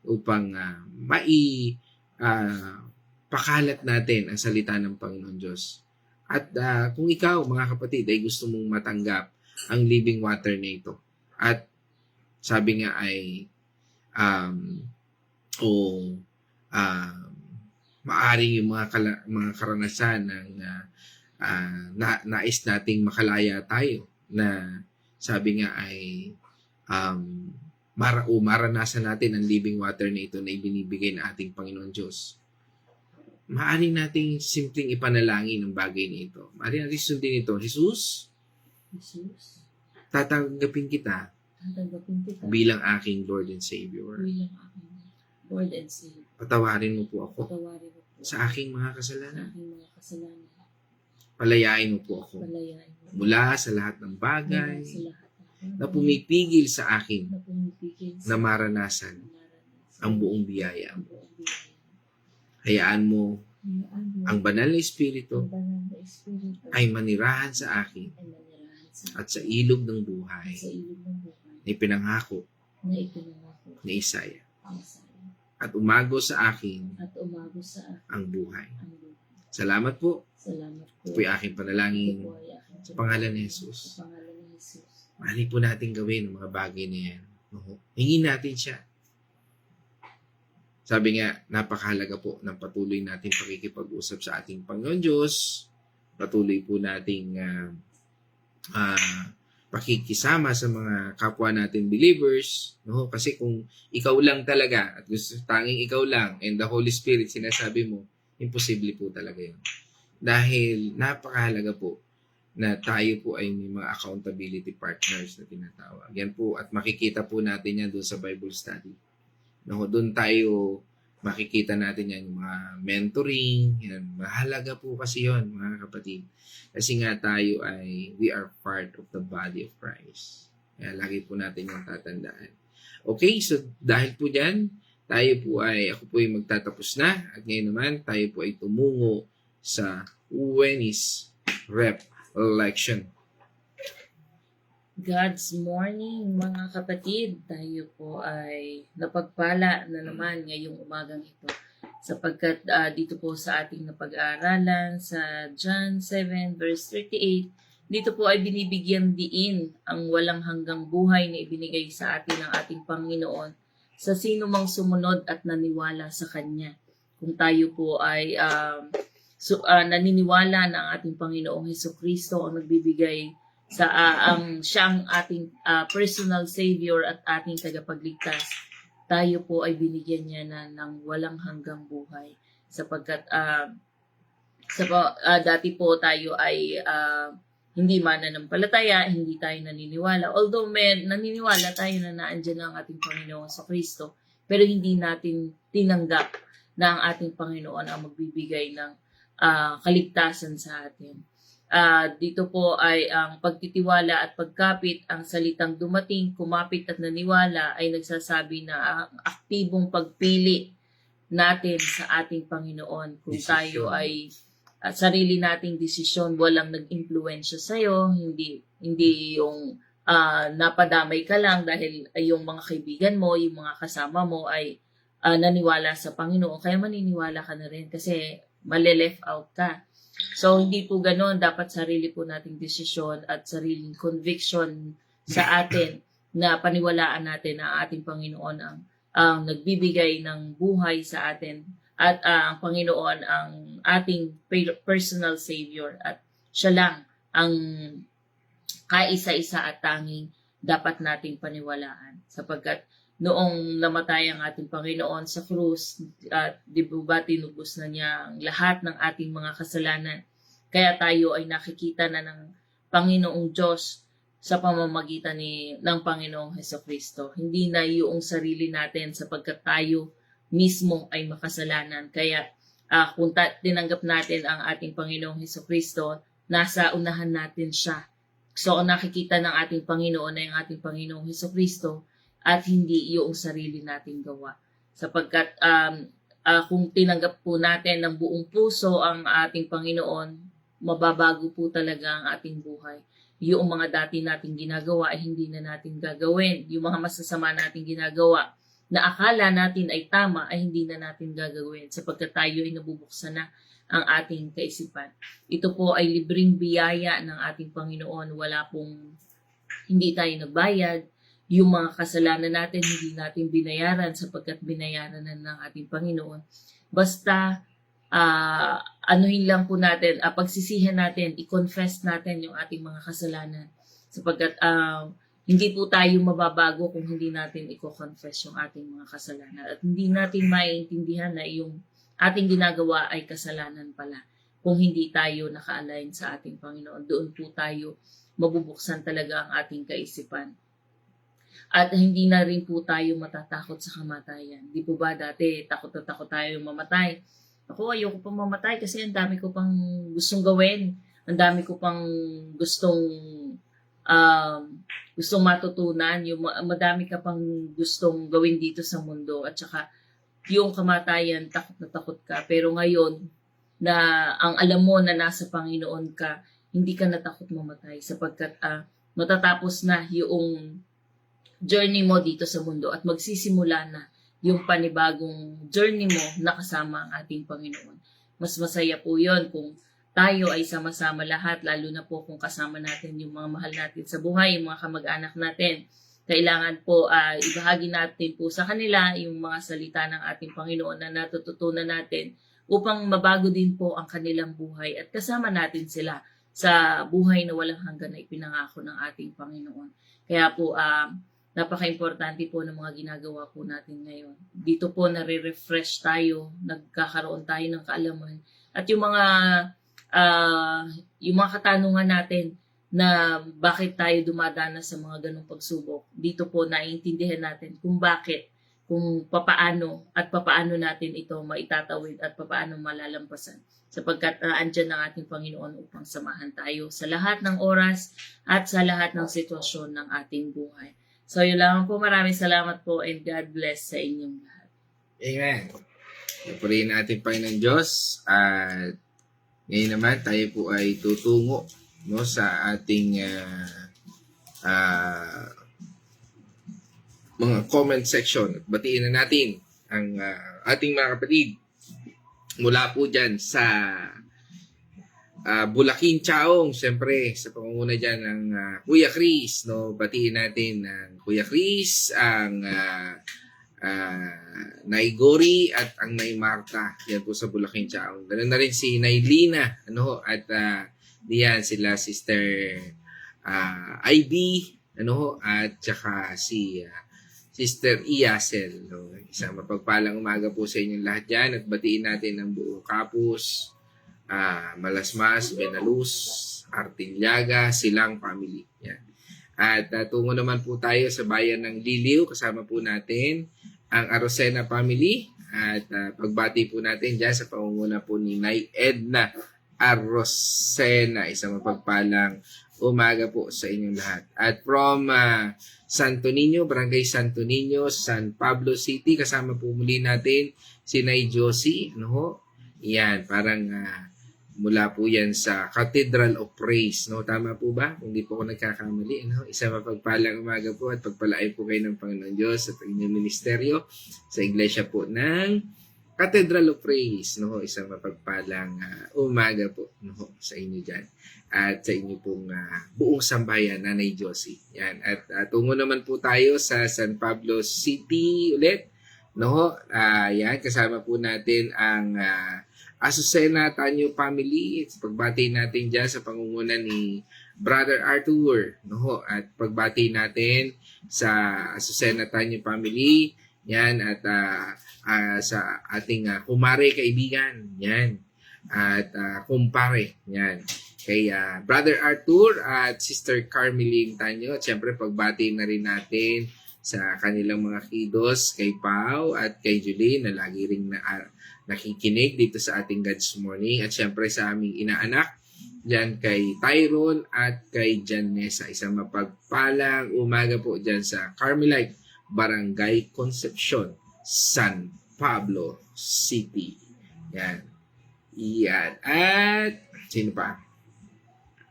upang pakalat natin ang salita ng Panginoon Diyos. At kung ikaw, mga kapatid, ay gusto mong matanggap ang living water na ito, at sabi nga ay maaring yung mga karanasan ng nais nating makalaya tayo, na sabi nga ay maranasan natin ang living water na ito na ibinibigay ng ating Panginoon Diyos. Maaring nating simpleng ipanalangin ang bagay na ito. Maaring natin sundin ito. Jesus, tatanggapin kita bilang aking Lord and Savior. Bilang aking Lord and Savior. Patawarin mo po ako Patawarin mo po sa aking mga sa kasalanan. aking mga kasalanan. Palayain mo po ako Palayain mo mula sa lahat ng bagay mula sa lahat ng na pumipigil sa akin na pumipigil na maranasan ang buong biyaya. ang buong biyaya. Hayaan mo Hayaan mo ang banal na ang Espiritu banal na Espiritu ay manirahan sa akin ay manirahan sa at sa ilog ng buhay sa ilog ng buhay na ipinangako na ipinangako ni Isaiah, ang Isaiah, at umago sa akin at umago sa akin ang buhay. ang buhay. Salamat po. Salamat po. Ito po yung aking panalangin Ito po ay aking sa pangalan ni Jesus. Sa pangalan ni Jesus. Mali po natin gawin ang mga bagay na yan. Hingin natin siya. Sabi nga, napakahalaga po ng patuloy natin pakikipag-usap sa ating Panginoon Diyos. Patuloy po nating pakikisama sa mga kapwa natin believers. Kasi kung ikaw lang talaga, at gusto tanging ikaw lang, and the Holy Spirit sinasabi mo, imposible po talaga yun. Dahil napakahalaga po na tayo po ay may mga accountability partners na tinatawag. Yan po, at makikita po natin yan doon sa Bible study. Doon tayo makikita natin yan, yung mga mentoring, yan. Mahalaga po kasi yun, mga kapatid. Kasi nga tayo we are part of the body of Christ. Kaya lagi po natin yung tatandaan. Okay, so dahil po dyan, ako po ay magtatapos na. At ngayon naman, tayo po ay tumungo sa Wednesday reflection. God's morning, mga kapatid. Tayo po ay napagpala na naman ngayong umagang ito. Sapagkat dito po sa ating napag-aaralan sa John 7 verse 38, dito po ay binibigyan diin ang walang hanggang buhay na ibinigay sa atin ng ating Panginoon sa sino mang sumunod at naniwala sa Kanya. Kung tayo po ay naniniwala na ang ating Panginoong Hesukristo ang nagbibigay sa siyang ating personal savior at ating tagapagligtas, tayo po ay binigyan niya ng walang hanggang buhay sapagkat dati po tayo ay hindi mananampalataya, hindi tayo naniniwala, although naniniwala tayo na naandyan ang ating Panginoon sa Kristo, pero hindi natin tinanggap na ang ating Panginoon ang magbibigay ng kaligtasan sa atin. Dito po ay ang pagtitiwala at pagkapit, ang salitang dumating, kumapit at naniwala ay nagsasabi na ang aktibong pagpili natin sa ating Panginoon. Kung tayo ay sarili nating desisyon, walang nag-impluwensya sa'yo, hindi yung napadamay ka lang dahil yung mga kaibigan mo, yung mga kasama mo ay naniwala sa Panginoon, kaya maniniwala ka na rin kasi mali-left out ka. So, hindi po ganoon. Dapat sarili po nating desisyon at sariling conviction sa atin na paniwalaan natin na ating Panginoon ang nagbibigay ng buhay sa atin at ang Panginoon ang ating personal Savior at siya lang ang kaisa-isa at tanging dapat nating paniwalaan sapagkat noong namatay ang ating Panginoon sa krus at di ba tinubos na niya ang lahat ng ating mga kasalanan kaya tayo ay nakikita na ng Panginoong Diyos sa pamamagitan ng Panginoong Hesukristo. Hindi na yung sarili natin sapagkat tayo mismo ay makasalanan. Kaya kung tinanggap natin ang ating Panginoong Hesukristo, nasa unahan natin siya. So ang nakikita ng ating Panginoon ay ang ating Panginoong Hesukristo at hindi yung sarili nating gawa. Sapagkat kung tinanggap po natin ng buong puso ang ating Panginoon, mababago po talaga ang ating buhay. Yung mga dati nating ginagawa ay hindi na natin gagawin. Yung mga masasama nating ginagawa na akala natin ay tama ay hindi na natin gagawin sapagkat tayo ay nabubuksan na ang ating kaisipan. Ito po ay libreng biyaya ng ating Panginoon. Wala pong hindi tayo nagbayad. Yung mga kasalanan natin hindi natin binayaran sapagkat binayaran na ng ating Panginoon. Basta anuhin lang po natin, pagsisihan natin, i-confess natin yung ating mga kasalanan. Sapagkat hindi po tayo mababago kung hindi natin i-confess yung ating mga kasalanan. At hindi natin maiintindihan na yung ating ginagawa ay kasalanan pala. Kung hindi tayo naka-align sa ating Panginoon, doon po tayo mabubuksan talaga ang ating kaisipan. At hindi na rin po tayo matatakot sa kamatayan. Di po ba dati takot na takot tayo mamatay? Ako, ayoko pang mamatay kasi ang dami ko pang gustong gawin. Ang dami ko pang gustong matutunan. Madami ka pang gustong gawin dito sa mundo. At saka, yung kamatayan, takot na takot ka. Pero ngayon, na ang alam mo na nasa Panginoon ka, hindi ka natakot mamatay. Sapagkat matatapos na yung journey mo dito sa mundo at magsisimula na yung panibagong journey mo na kasama ang ating Panginoon. Mas masaya po yun kung tayo ay sama-sama lahat, lalo na po kung kasama natin yung mga mahal natin sa buhay, yung mga kamag-anak natin. Kailangan po ibahagi natin po sa kanila yung mga salita ng ating Panginoon na natututunan natin upang mabago din po ang kanilang buhay at kasama natin sila sa buhay na walang hanggan na ipinangako ng ating Panginoon. Kaya po, napaka-importante po ng mga ginagawa po natin ngayon. Dito po nare-refresh tayo, nagkakaroon tayo ng kaalaman. At yung mga katanungan natin na bakit tayo dumadanas sa mga ganong pagsubok, dito po naiintindihan natin kung bakit, kung papaano natin ito maitatawid at papaano malalampasan. Sapagkat andyan ang ating Panginoon upang samahan tayo sa lahat ng oras at sa lahat ng sitwasyon ng ating buhay. So, yun lang po. Maraming salamat po and God bless sa inyong lahat. Amen. Purihin natin Panginoon Diyos at ngayon naman tayo po ay tutungo sa ating mga comment section. Batiin na natin ang ating mga kapatid mula po dyan sa Bulakin Chaong, siyempre sa pangunguna dyan ng Kuya Chris, batiin natin ang Kuya Chris, ang Nay Gori at ang Nay Marta, yan po sa Bulakin Chaong. Ganun na rin si Nay Lina, at diyan sila Sister Ivy, at saka si Sister Iyasel. Isang mapagpalang umaga po sa inyong lahat dyan at batiin natin ang buong Kapus, Malasmas, Benaluz, Artilyaga, Silang family. Yan. At tungo naman po tayo sa bayan ng Liliw. Kasama po natin ang Arosena family. At pagbati po natin dyan sa pangunguna po ni Nay Edna Arosena. Isang mapagpalang umaga po sa inyong lahat. At from Santo Niño, Barangay Santo Niño, San Pablo City, kasama po muli natin si Nay Josie. Yan, parang mula po yan sa Cathedral of Praise. Tama po ba? Kung di po ako nagkakamali. Isa mapagpalang umaga po at pagpalain po kayo ng Panginoon Diyos at inyong ministeryo sa iglesia po ng Cathedral of Praise, no? Isang mapagpalang umaga po, no? Sa inyo dyan. At sa inyo pong buong sambayan, Nanay Josie. Yan. At tungo naman po tayo sa San Pablo City ulit, no? Yan, kasama po natin ang Azucena Tanyo family. Pagbati natin dyan sa pangunguna ni Brother Arthur, no? At pagbati natin sa Azucena Tanyo family. Yan, at sa ating kumare kaibigan, yan, at kumpare, yan, kay Brother Arthur at Sister Carmeline Tanyo. At syempre pagbati na rin natin sa kanilang mga kidos, kay Pau at kay Julie na lagi ring nakikinig dito sa ating God's Morning. At syempre sa aming inaanak, dyan kay Tyrone at kay Janessa. Isang mapagpalang umaga po dyan sa Carmelite Barangay Concepcion, San Pablo City. Yan. Yan. At sino pa?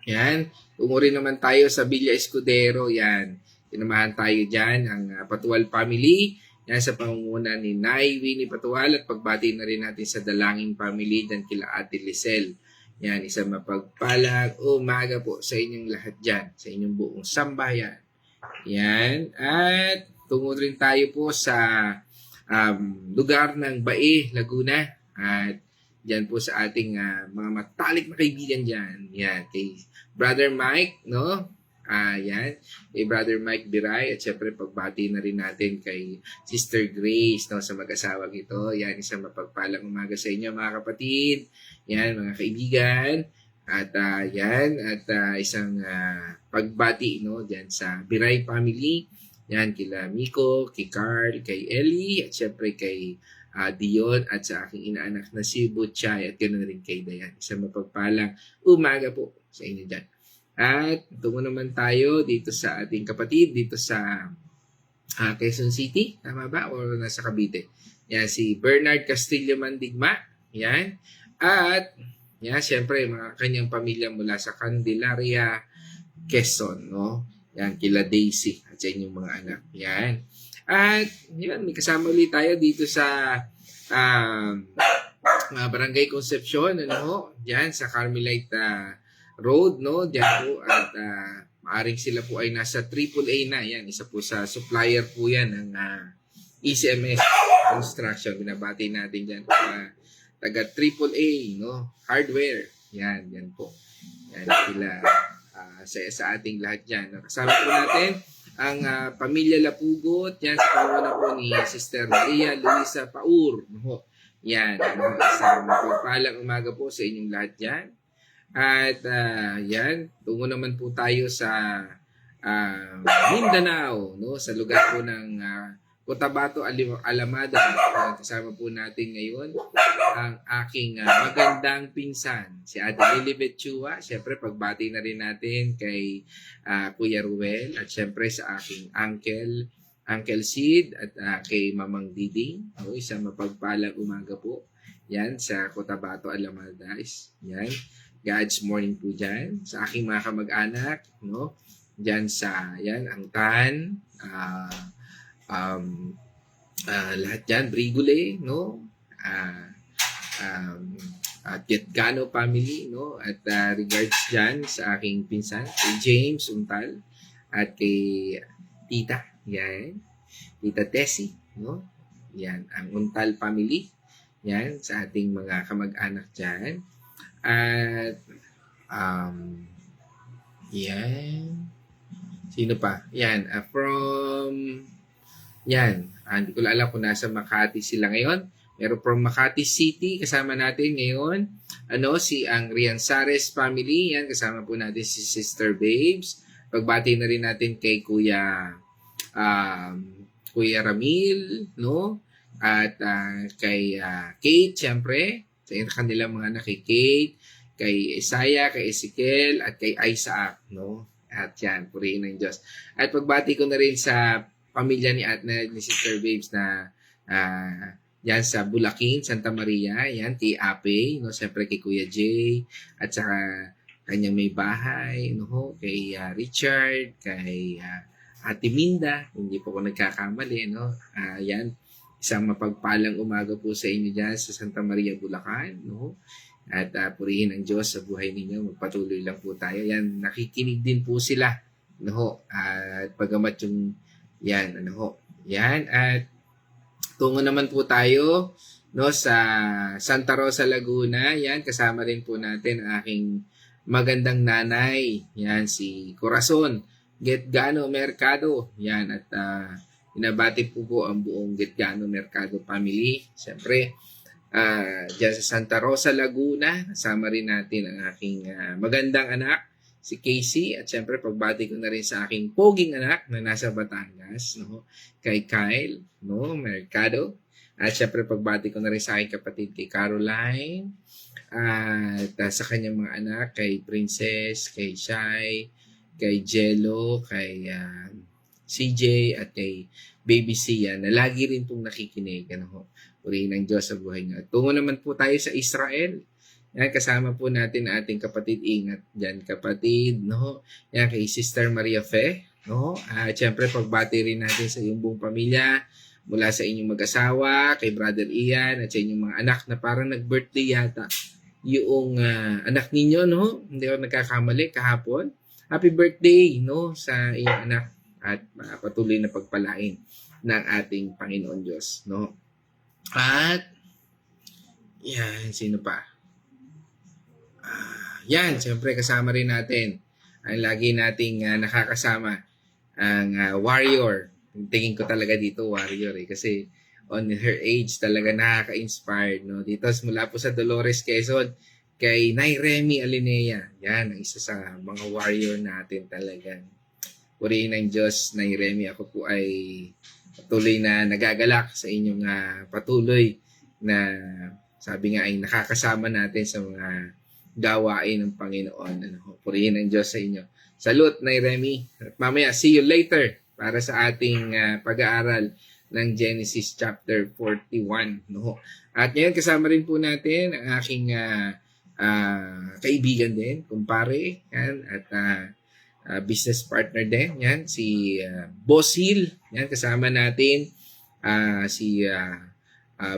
Yan. Tungo rin naman tayo sa Villa Escudero. Yan. Sinamahan tayo dyan ang Patual family. Yan sa pangunguna ni Nay Winnie Patual. At pagbati na rin natin sa Dalangin family dyan kila Ate Lisel. Yan. Isang mapagpalang umaga po sa inyong lahat dyan. Sa inyong buong sambayan. Yan. At tungo rin tayo po sa lugar ng Bae, Laguna. At dyan po sa ating mga matalik na kaibigan dyan. Yan, kay Brother Mike, no? Yan, kay Brother Mike Biray. At syempre, pagbati na rin natin kay Sister Grace, no? Sa mag-asawang ito. Yan, isang mapagpalang umaga sa inyo, mga kapatid. Yan, mga kaibigan. At yan, at isang pagbati, no? Dyan sa Biray family. Yan, kila Miko, kay Carl, kay Ellie, at syempre kay Dion, at sa aking inaanak na si Butchay, at ganoon rin kay Dayan. Isang mapagpalang umaga po sa inyo dyan. At tungo naman tayo dito sa ating kapatid, dito sa Quezon City, tama ba? O nasa Cavite? Yan, si Bernard Castillo Mandigma. Yan. At, yan, syempre, mga kanyang pamilya mula sa Candelaria, Quezon, no? Yan, kila Daisy at sa inyong mga anak. Yan. At, yan, may kasama ulit tayo dito sa Barangay Concepcion, ano, yan, sa Carmelite Road, no, diyan po. At maaring sila po ay nasa AAA na. Yan, isa po sa supplier po yan ng ECMS Construction. Binabati natin dyan. Taga AAA, no, hardware. Yan, yan po. Yan, sila sa ating lahat dyan. Kasama po natin ang pamilya Lapugot. Yan, sa panguna po ni Sister Maria Luisa Paur. No? Yan, sa mapagpalang umaga po sa inyong lahat dyan. At yan, tungo naman po tayo sa Mindanao, no? Sa lugar po ng Cotabato, Alamada. Kasama po natin ngayon ang aking magandang pinsan, si Ate Elizabeth Chua. Siyempre, pagbati na rin natin kay Kuya Ruel at siyempre sa aking Uncle Sid at kay Mamang Diding. No? Isang mapagpalang umaga po. Yan, sa Cotabato, Alamada. Yan, God's morning po dyan. Sa aking mga kamag-anak, no? Dyan sa, yan, Angtan, lahat dyan, Brigule, no? At Yetgano family, no? At regards dyan sa aking pinsan, kay James Untal, at kay Tita, yan, Tita Tessie, no? Yan, ang Untal family, yan, sa ating mga kamag-anak dyan. At, yan, sino pa? Yan, yan, hindi ko alam kung nasa Makati sila ngayon. Pero from Makati City, kasama natin ngayon, si ang Rianzares family. Yan, kasama po natin si Sister Babes. Pagbati na rin natin kay Kuya Ramil, no? At kay Kate, syempre. Sa kanilang mga anak, kay Kate, kay Isaiah, kay Ezekiel, at kay Isaac, no? At yan, purihin ng Diyos. At pagbati ko na rin sa pamilya ni Sister Babes na yan sa Bulakin, Santa Maria, yan, kay Ape, no? Siyempre kay Kuya Jay, at saka kanyang may bahay, no? Kay Richard, kay Ate Minda, hindi po ako nagkakamali, no? Yan, Isang mapagpalang umaga po sa inyo dyan sa Santa Maria, Bulacan, no? At purihin ang Diyos sa buhay ninyo. Magpatuloy lang po tayo. Yan, nakikinig din po sila, no? At pagamat yung, yan, ano ho. Yan, at tungo naman po tayo, no, sa Santa Rosa, Laguna. Yan, kasama rin po natin ang aking magandang nanay. Yan, si Corazon Getgano Mercado. Yan, at inabati po ang buong Getgano Mercado family. Siyempre, dyan sa Santa Rosa, Laguna, kasama rin natin ang aking magandang anak, si Casey. At siyempre, pagbati ko na rin sa aking poging anak na nasa Batangas, no, kay Kyle, no, Mercado. At siyempre, pagbati ko na rin sa aking kapatid kay Caroline. At sa kanyang mga anak, kay Princess, kay Shai, kay Jello, kay CJ, at kay Baby Sia, na lagi rin pong nakikinig. Ano ho? Purihin ng Diyos sa buhay niya. Tungo naman po tayo sa Israel. Yan, kasama po natin ang ating kapatid. Ingat dyan, kapatid. No? Yan, kay Sister Maria Fe. No? At syempre, pagbati rin natin sa iyong buong pamilya, mula sa inyong mag-asawa, kay Brother Ian, at sa inyong mga anak na parang nag-birthday yata. Yung anak ninyo, no? Hindi ako nagkakamali, kahapon. Happy birthday, no? Sa iyong anak. At patuloy na pagpalain ng ating Panginoon Diyos, no? At, yan, sino pa? Yan, siyempre kasama rin natin ang lagi nating nakakasama, ang warrior. Tingin ko talaga dito warrior kasi on her age talaga nakaka-inspired, no? Dito mula po sa Dolores, Quezon, kay Nay Remy Alinea. Yan, ang isa sa mga warrior natin talagang. Purihin ng Diyos, Nay Remy. Ako po ay patuloy na nagagalak sa inyong patuloy na sabi nga ay nakakasama natin sa mga gawain ng Panginoon. Ano, purihin ng Diyos sa inyo. Salute, Nay Remy. At mamaya, see you later para sa ating pag-aaral ng Genesis chapter 41. No? At ngayon, kasama rin po natin ang aking kaibigan din, kumpare, yan, at business partner din, yan, si Boss Hill. Yan, kasama natin si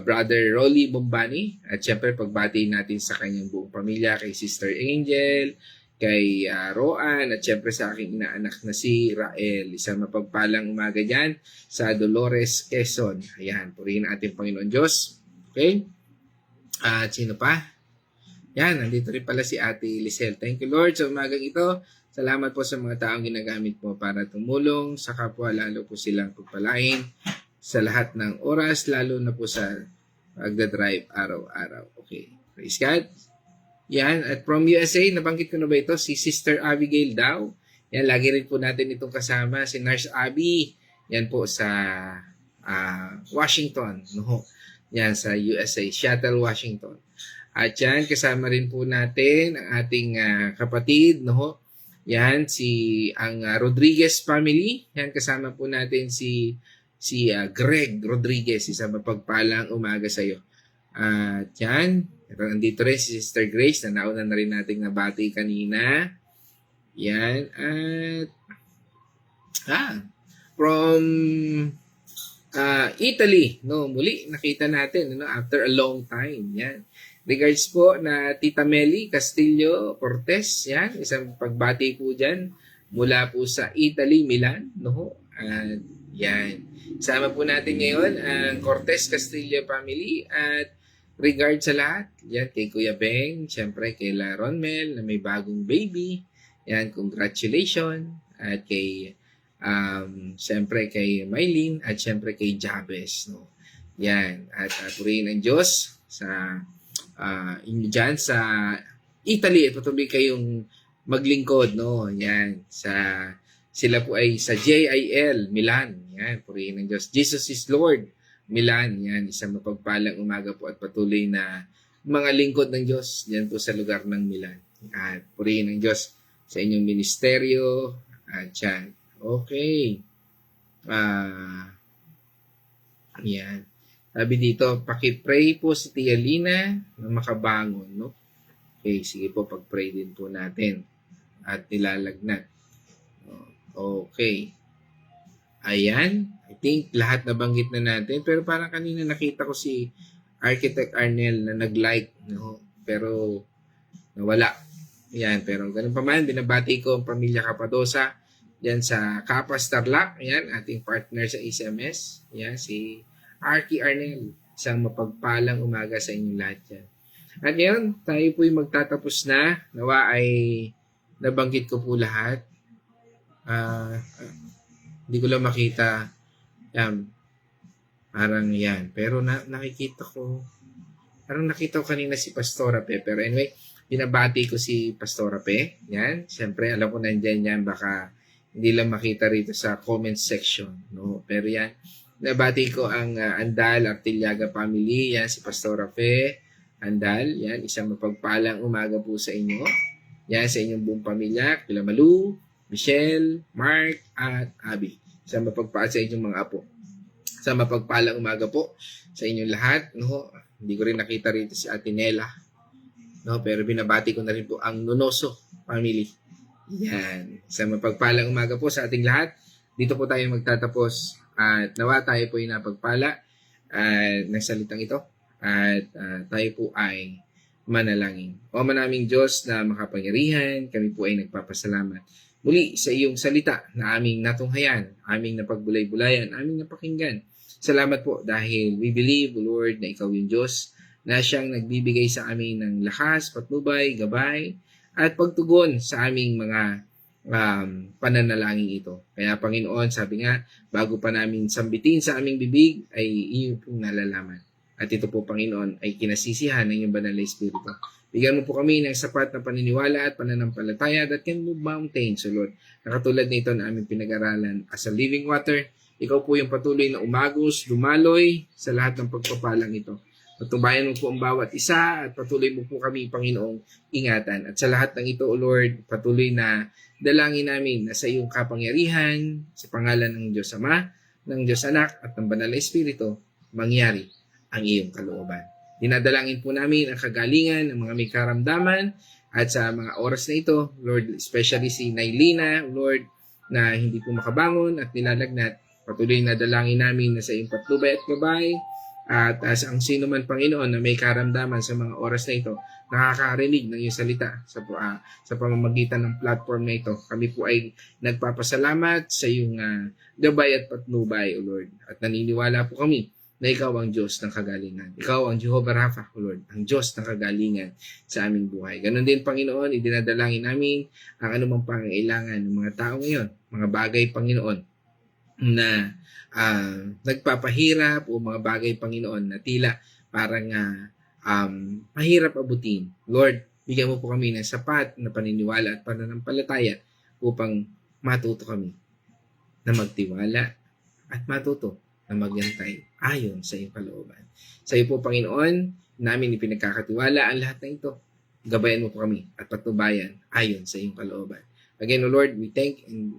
Brother Rolly Bombani. At syempre, pagbati natin sa kanyang buong pamilya, kay Sister Angel, kay Roan, at syempre sa aking inaanak na si Rael. Isang mapagpalang umaga dyan sa Dolores, Quezon. Ayan, purihin ating Panginoon Diyos. Okay? At sino pa? Yan, nandito rin pala si Ate Lisel. Thank you, Lord, sa umagang ito. Salamat po sa mga taong ginagamit mo para tumulong sa kapwa, lalo po silang pagpalain sa lahat ng oras, lalo na po sa pagdadrive araw-araw. Okay, praise God. Yan, at from USA, nabanggit ko na ba ito? Si Sister Abigail daw. Yan, lagi rin po natin itong kasama, si Nurse Abby. Yan po sa Washington. No? Yan, sa USA, Seattle, Washington. At yan, kasama rin po natin ang ating kapatid. No? Yan, ang Rodriguez family. Yan, kasama po natin si Greg Rodriguez. Isang mapagpalang umaga sa iyo. At yan, nandito rin si Sister Grace na nauna na rin nating nabati kanina. Yan. At from Italy, no, muli nakita natin, no, after a long time. Yan. Regards po na Tita Meli Castillo Cortez. Yan, isang pagbati po dyan mula po sa Italy, Milan. No? At yan. Sama po natin ngayon ang Cortez Castillo family at regard sa lahat. Yan, kay Kuya Beng, siyempre kay La Ronmel na may bagong baby. Yan, congratulations. At kay, siyempre kay Mylene at siyempre kay Jabez. No? Yan, at purihin ng Diyos sa inyo dyan sa Italy. At patuloy kayong maglingkod. No? Yan, sila po ay sa JIL, Milan. Yan, purihin ng Diyos. Jesus is Lord. Milan, yan, isang mapagpalang umaga po at patuloy na mga lingkod ng Diyos diyan po sa lugar ng Milan. At purihin ng Diyos sa inyong ministeryo at yan. Okay. Yan. Sabi dito, paki-pray po si Tia Lina na makabangon, no? Okay, sige po, pag-pray din po natin at nilalagnat. Okay. Ayan. I think lahat nabanggit na natin. Pero parang kanina nakita ko si Architect Arnel na nag-like. No? Pero nawala. Ayan. Pero ganun pa man, binabati ko ang pamilya Capadosa diyan sa Kapas Tarlac. Ayan, ating partner sa SMS. Ayan, si Archie Arnel. Isang mapagpalang umaga sa inyong lahat yan. At ngayon, tayo po'y magtatapos na. Nawa ay nabanggit ko po lahat. Hindi ko lang makita. Yan. Parang yan. Pero nakikita ko. Parang nakita ko kanina si Pastora Pe. Pero anyway, binabati ko si Pastora Pe. Yan. Siyempre, alam ko nandyan yan. Baka hindi lang makita rito sa comment section. No? Pero yan. Nabati ko ang Andal Artillaga family. Yan, si Pastora Fe. Andal. Yan, isang mapagpalang umaga po sa inyo. Yan, sa inyong buong pamilya. Kila Malu, Michelle, Mark, at Abby. Isang mapagpalang sa inyong mga apo. Isang mapagpalang umaga po sa inyong lahat. No? Hindi ko rin nakita rito si Ate Nela. No? Pero binabati ko na rin po ang Nonoso family. Yan. Isang mapagpalang umaga po sa ating lahat. Dito po tayo magtatapos. At nawa tayo po ay napagpala ng salitang ito. At tayo po ay manalangin. O manaming Diyos na makapangyarihan, kami po ay nagpapasalamat muli sa iyong salita na aming natunghayan, aming napagbulay-bulayan, aming napakinggan. Salamat po dahil we believe, Lord, na ikaw yung Diyos na siyang nagbibigay sa amin ng lakas, patnubay, gabay, at pagtugon sa aming mga pananalangin ito. Kaya Panginoon, sabi nga, bago pa namin sambitin sa aming bibig, ay iyo pong nalalaman. At ito po, Panginoon, ay kinasisihan ng iyong banal na Espiritu. Bigyan mo po kami ng sapat na paniniwala at pananampalataya that can move mountains, O Lord. Na katulad nito na aming pinag-aralan as a living water, ikaw po yung patuloy na umagos, dumaloy sa lahat ng pagpapalang ito. Patubayan mo po ang bawat isa at patuloy mo po kami, Panginoong, ingatan. At sa lahat ng ito, O Lord, patuloy na dalangin namin na sa iyong kapangyarihan, sa pangalan ng Diyos Ama, ng Diyos Anak, at ng Banal na Espiritu, mangyari ang iyong kalooban. Dinadalangin po namin ang kagalingan ng mga may karamdaman at sa mga oras na ito, Lord, especially si Nailina, Lord, na hindi po makabangon at nilalagnat. Patuloy na dalangin namin na sa iyong patnubay at gabay. At ang sino man, Panginoon, na may karamdaman sa mga oras na ito, nakakarinig ng iyong salita sa pamamagitan ng platform na ito. Kami po ay nagpapasalamat sa iyong gabay at patnubay, O Lord. At naniniwala po kami na ikaw ang Diyos ng kagalingan. Ikaw ang Jehovah Rapha, O Lord, ang Diyos ng kagalingan sa aming buhay. Ganon din, Panginoon, idinadalangin namin ang anumang pangangailangan ng mga tao ngayon, mga bagay, Panginoon, na nagpapahirap o mga bagay, Panginoon, na tila parang mahirap abutin. Lord, bigyan mo po kami ng sapat na paniniwala at pananampalataya upang matuto kami na magtiwala at matuto na maghintay ayon sa iyong kalooban. Sa iyo po, Panginoon, namin ipinagkakatiwala ang lahat ng ito. Gabayan mo po kami at patnubayan ayon sa iyong kalooban. Again, O Lord, we thank and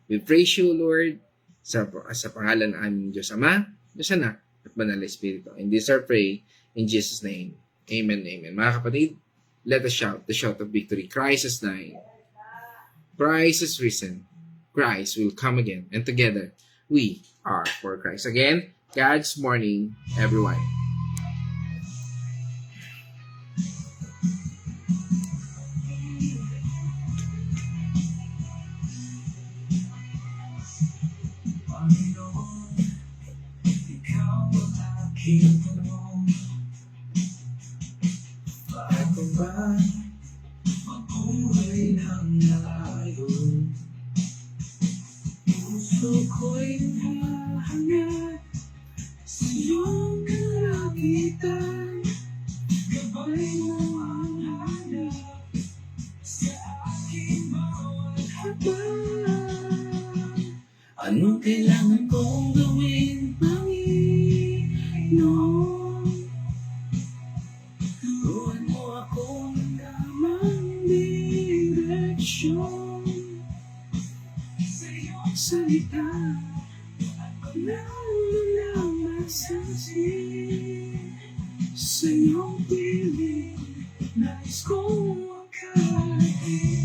we praise you, Lord, sa pangalan ng aming Diyos Ama, Diyos Anak, at Banal na Espiritu. And this our pray in Jesus' name. Amen, amen. Mga kapatid, let us shout the shout of victory. Christ is nigh. Christ is risen. Christ will come again. And together, we are for Christ. Again, God's morning, everyone. Panginoon, ikaw ang aking tanong. Bago ba mabuhay ng nalayon? Puso ko'y hahangad sa iyong kalagitan. Gabay mo ang hanap sa aking bawat habang. Anong kailangan kong gawin, Panginoon? Turuan mo akong tamang direksyon. Sa iyong salita, ako lang masasin. Sa iyong piling, nais kong makarating.